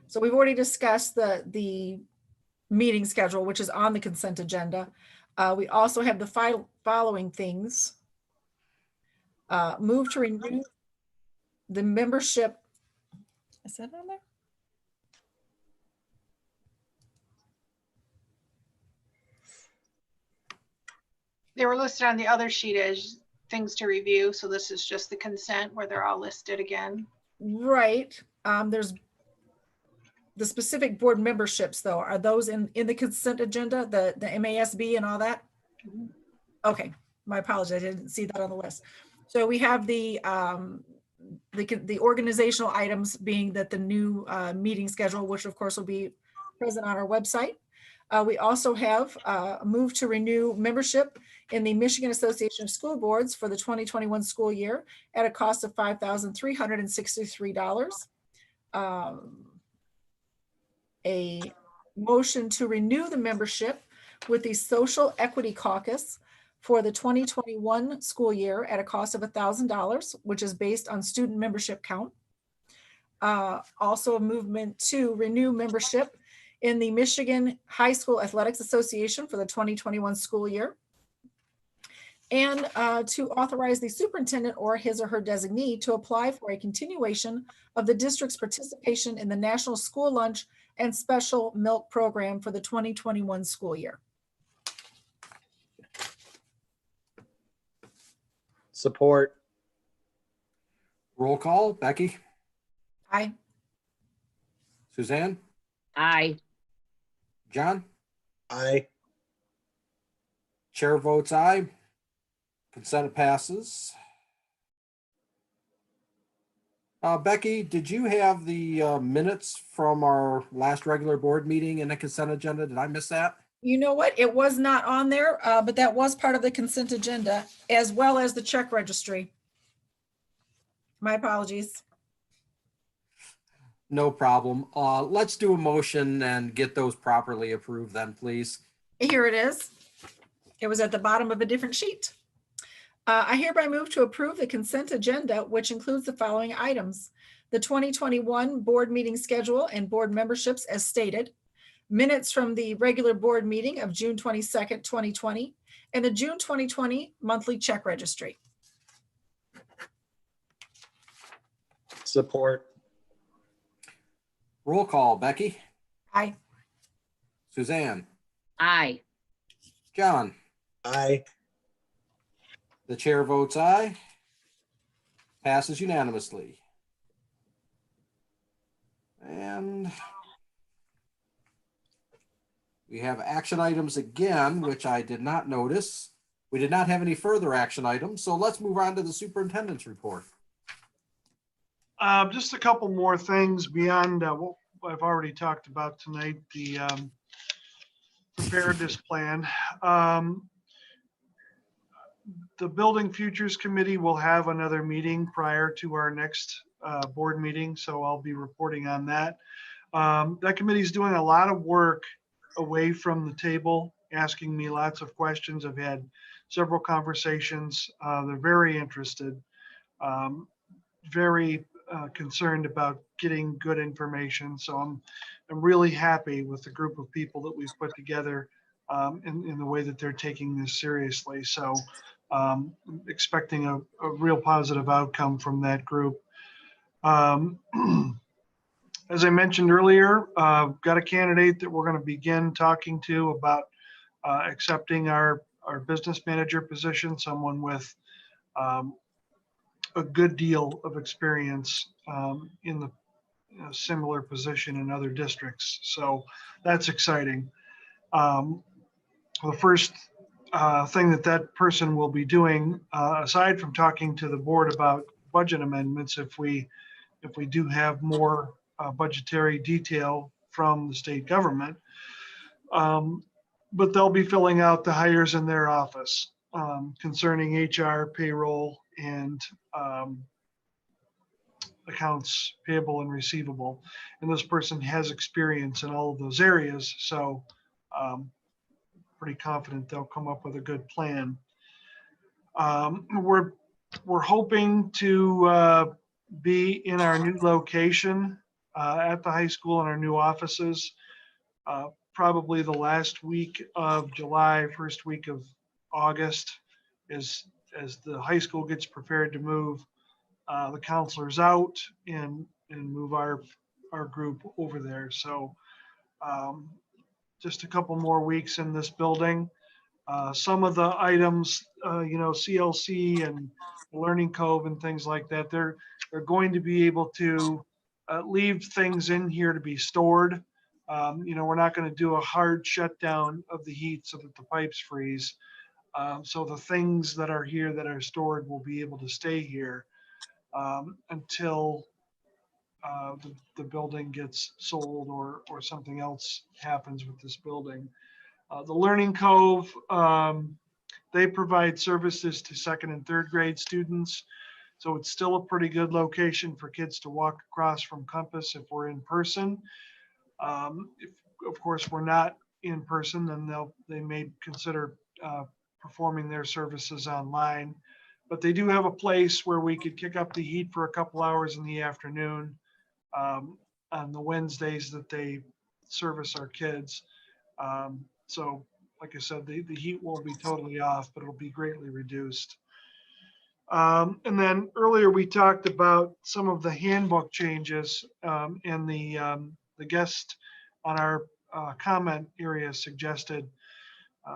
[SPEAKER 3] So we've already discussed the meeting schedule, which is on the consent agenda. We also have the following things. Move to renew the membership. Is that on there?
[SPEAKER 8] They were listed on the other sheet as things to review. So this is just the consent where they're all listed again.
[SPEAKER 3] Right. There's the specific board memberships though. Are those in the consent agenda, the MASB and all that?
[SPEAKER 8] Mhm.
[SPEAKER 3] Okay, my apologies. I didn't see that on the list. So we have the organizational items being that the new meeting schedule, which of course will be present on our website. We also have a move to renew membership in the Michigan Association of School Boards for the 2021 school year at a cost of $5,363. A motion to renew the membership with the Social Equity Caucus for the 2021 school year at a cost of $1,000, which is based on student membership count. Also a movement to renew membership in the Michigan High School Athletics Association for the 2021 school year. And to authorize the superintendent or his or her designee to apply for a continuation of the district's participation in the National School Lunch and Special Milk Program for the 2021 school year.
[SPEAKER 6] Support.
[SPEAKER 1] Roll call. Becky?
[SPEAKER 3] Aye.
[SPEAKER 1] Suzanne?
[SPEAKER 7] Aye.
[SPEAKER 1] John?
[SPEAKER 6] Aye.
[SPEAKER 1] Chair votes aye. Consent passes. Becky, did you have the minutes from our last regular board meeting in the consent agenda? Did I miss that?
[SPEAKER 3] You know what? It was not on there, but that was part of the consent agenda as well as the check registry. My apologies.
[SPEAKER 1] No problem. Let's do a motion and get those properly approved then, please.
[SPEAKER 3] Here it is. It was at the bottom of a different sheet. I hereby move to approve the consent agenda, which includes the following items: the 2021 board meeting schedule and board memberships as stated, minutes from the regular board meeting of June 22nd, 2020, and the June 2020 monthly check registry.
[SPEAKER 6] Support.
[SPEAKER 1] Roll call. Becky?
[SPEAKER 3] Aye.
[SPEAKER 1] Suzanne?
[SPEAKER 7] Aye.
[SPEAKER 1] John?
[SPEAKER 6] Aye.
[SPEAKER 1] The chair votes aye. Passes unanimously. And we have action items again, which I did not notice. We did not have any further action items, so let's move on to the superintendent's report.
[SPEAKER 4] Just a couple more things beyond what I've already talked about tonight, the preparedness plan. The Building Futures Committee will have another meeting prior to our next board meeting, so I'll be reporting on that. That committee is doing a lot of work away from the table, asking me lots of questions. I've had several conversations. They're very interested, very concerned about getting good information. So I'm really happy with the group of people that we've put together in the way that they're taking this seriously. So expecting a real positive outcome from that group. As I mentioned earlier, got a candidate that we're going to begin talking to about accepting our business manager position, someone with a good deal of experience in the similar position in other districts. So that's exciting. The first thing that that person will be doing, aside from talking to the board about budget amendments, if we do have more budgetary detail from the state government. But they'll be filling out the hires in their office concerning HR, payroll, and accounts payable and receivable. And this person has experience in all of those areas. So pretty confident they'll come up with a good plan. We're hoping to be in our new location at the high school in our new offices, probably the last week of July, first week of August, as the high school gets prepared to move the counselors out and move our group over there. So just a couple more weeks in this building. Some of the items, CLC and Learning Cove and things like that, they're going to be able to leave things in here to be stored. We're not going to do a hard shutdown of the heat so that the pipes freeze. So the things that are here that are stored will be able to stay here until the building gets sold or something else happens with this building. The Learning Cove, they provide services to second and third grade students. So it's still a pretty good location for kids to walk across from Compass if we're in person. If, of course, we're not in person, then they may consider performing their services online. But they do have a place where we could kick up the heat for a couple hours in the afternoon on the Wednesdays that they service our kids. So like I said, the heat won't be totally off, but it'll be greatly reduced. And then earlier we talked about some of the handbook changes and the guest on our comment area suggested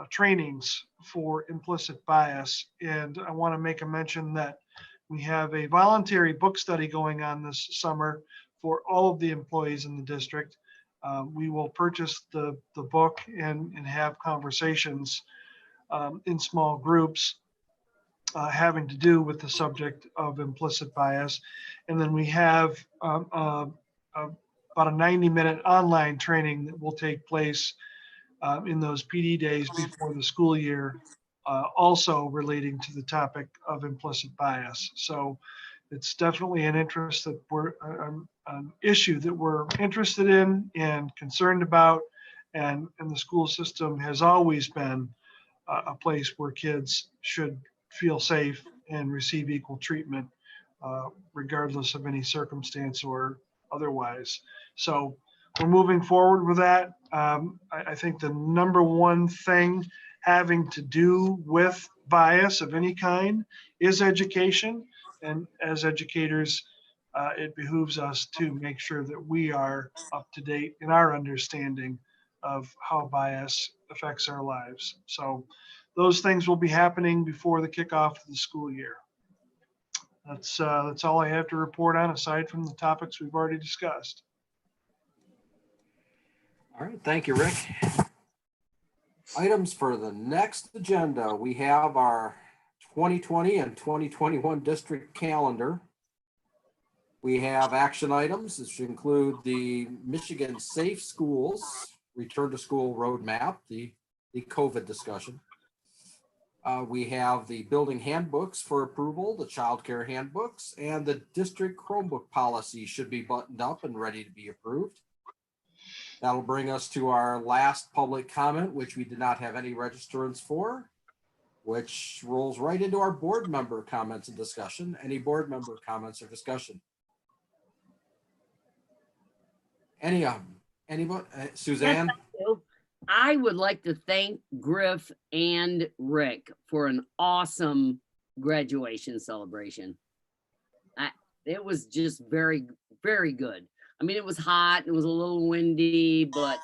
[SPEAKER 4] trainings for implicit bias. And I want to make a mention that we have a voluntary book study going on this summer for all of the employees in the district. We will purchase the book and have conversations in small groups having to do with the subject of implicit bias. And then we have about a 90-minute online training that will take place in those PD days before the school year, also relating to the topic of implicit bias. So it's definitely an interest that an issue that we're interested in and concerned about. And the school system has always been a place where kids should feel safe and receive equal treatment, regardless of any circumstance or otherwise. So we're moving forward with that. I think the number one thing having to do with bias of any kind is education. And as educators, it behooves us to make sure that we are up to date in our understanding of how bias affects our lives. So those things will be happening before the kickoff of the school year. That's all I have to report on, aside from the topics we've already discussed.
[SPEAKER 1] All right, thank you, Rick. Items for the next agenda. We have our 2020 and 2021 district calendar. We have action items, which include the Michigan Safe Schools Return to School Roadmap, the COVID discussion. We have the building handbooks for approval, the child care handbooks, and the district Chromebook policy should be buttoned up and ready to be approved. That'll bring us to our last public comment, which we did not have any registrants for, which rolls right into our board member comments and discussion. Any board member comments or discussion? Any of them? Anybody? Suzanne?
[SPEAKER 7] I would like to thank Griff and Rick for an awesome graduation celebration. It was just very, very good. I mean, it was hot, it was a little windy, but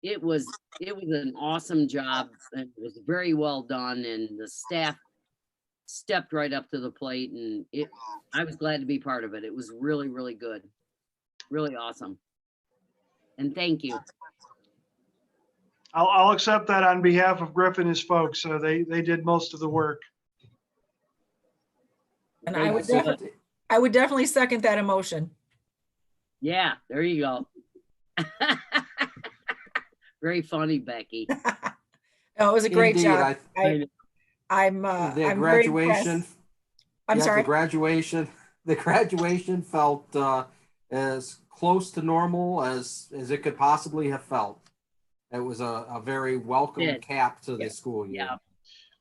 [SPEAKER 7] it was an awesome job. It was very well done, and the staff stepped right up to the plate, and I was glad to be part of it. It was really, really good. Really awesome. And thank you.
[SPEAKER 4] I'll accept that on behalf of Griff and his folks. So they did most of the work.
[SPEAKER 3] And
[SPEAKER 1] Great.
[SPEAKER 3] I would definitely second that emotion.
[SPEAKER 7] Yeah, there you go. Very funny, Becky.
[SPEAKER 3] Oh, it was a great
[SPEAKER 1] Indeed,
[SPEAKER 3] job.
[SPEAKER 7] I-
[SPEAKER 3] I'm
[SPEAKER 1] The
[SPEAKER 3] I'm very
[SPEAKER 1] graduation.
[SPEAKER 3] impressed. I'm
[SPEAKER 1] Yeah,
[SPEAKER 3] sorry.
[SPEAKER 1] The graduation felt as close to normal as it could possibly have felt. It was a very welcome
[SPEAKER 7] Did.
[SPEAKER 1] cap to the
[SPEAKER 3] Yeah.
[SPEAKER 1] school year.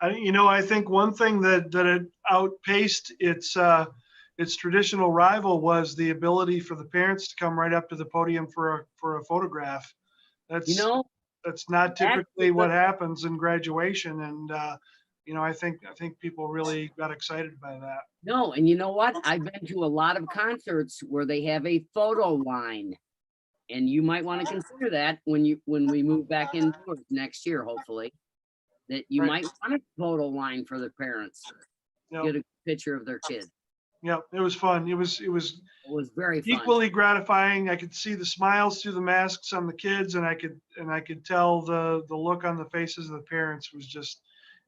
[SPEAKER 7] Yeah.
[SPEAKER 4] I think one thing that it outpaced its traditional rival was the ability for the parents to come right up to the podium for a photograph.
[SPEAKER 7] You know,
[SPEAKER 4] That's not
[SPEAKER 7] that's
[SPEAKER 4] typically what
[SPEAKER 7] the-
[SPEAKER 4] happens in graduation, and I think people really got excited by that.
[SPEAKER 7] no, and you know what? I've been to a lot of concerts where they have a photo line. And you might want to consider that when we move back indoors next year, hopefully. That you
[SPEAKER 4] Right.
[SPEAKER 7] might want a photo line for the parents.
[SPEAKER 4] Yep.
[SPEAKER 7] Get a picture of their kid.
[SPEAKER 4] Yep, it was fun. It was
[SPEAKER 7] It was very fun.
[SPEAKER 4] equally gratifying. I could see the smiles through the masks on the kids, and I could tell the look on the faces of the parents was just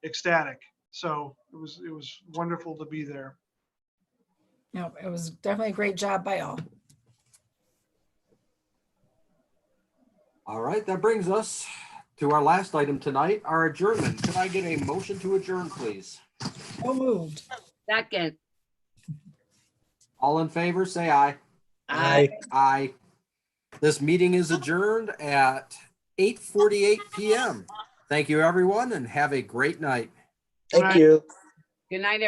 [SPEAKER 4] ecstatic. So it was wonderful to be there.
[SPEAKER 3] No, it was definitely a great job by all.
[SPEAKER 1] All right, that brings us to our last item tonight, our adjournment. Can I get a motion to adjourn, please?
[SPEAKER 3] So moved.
[SPEAKER 7] Second,
[SPEAKER 1] All in favor, say aye.
[SPEAKER 6] Aye.
[SPEAKER 1] Aye. This meeting is adjourned at 8:48 p.m. Thank you, everyone, and have a great night.
[SPEAKER 6] Thank you.
[SPEAKER 7] good night,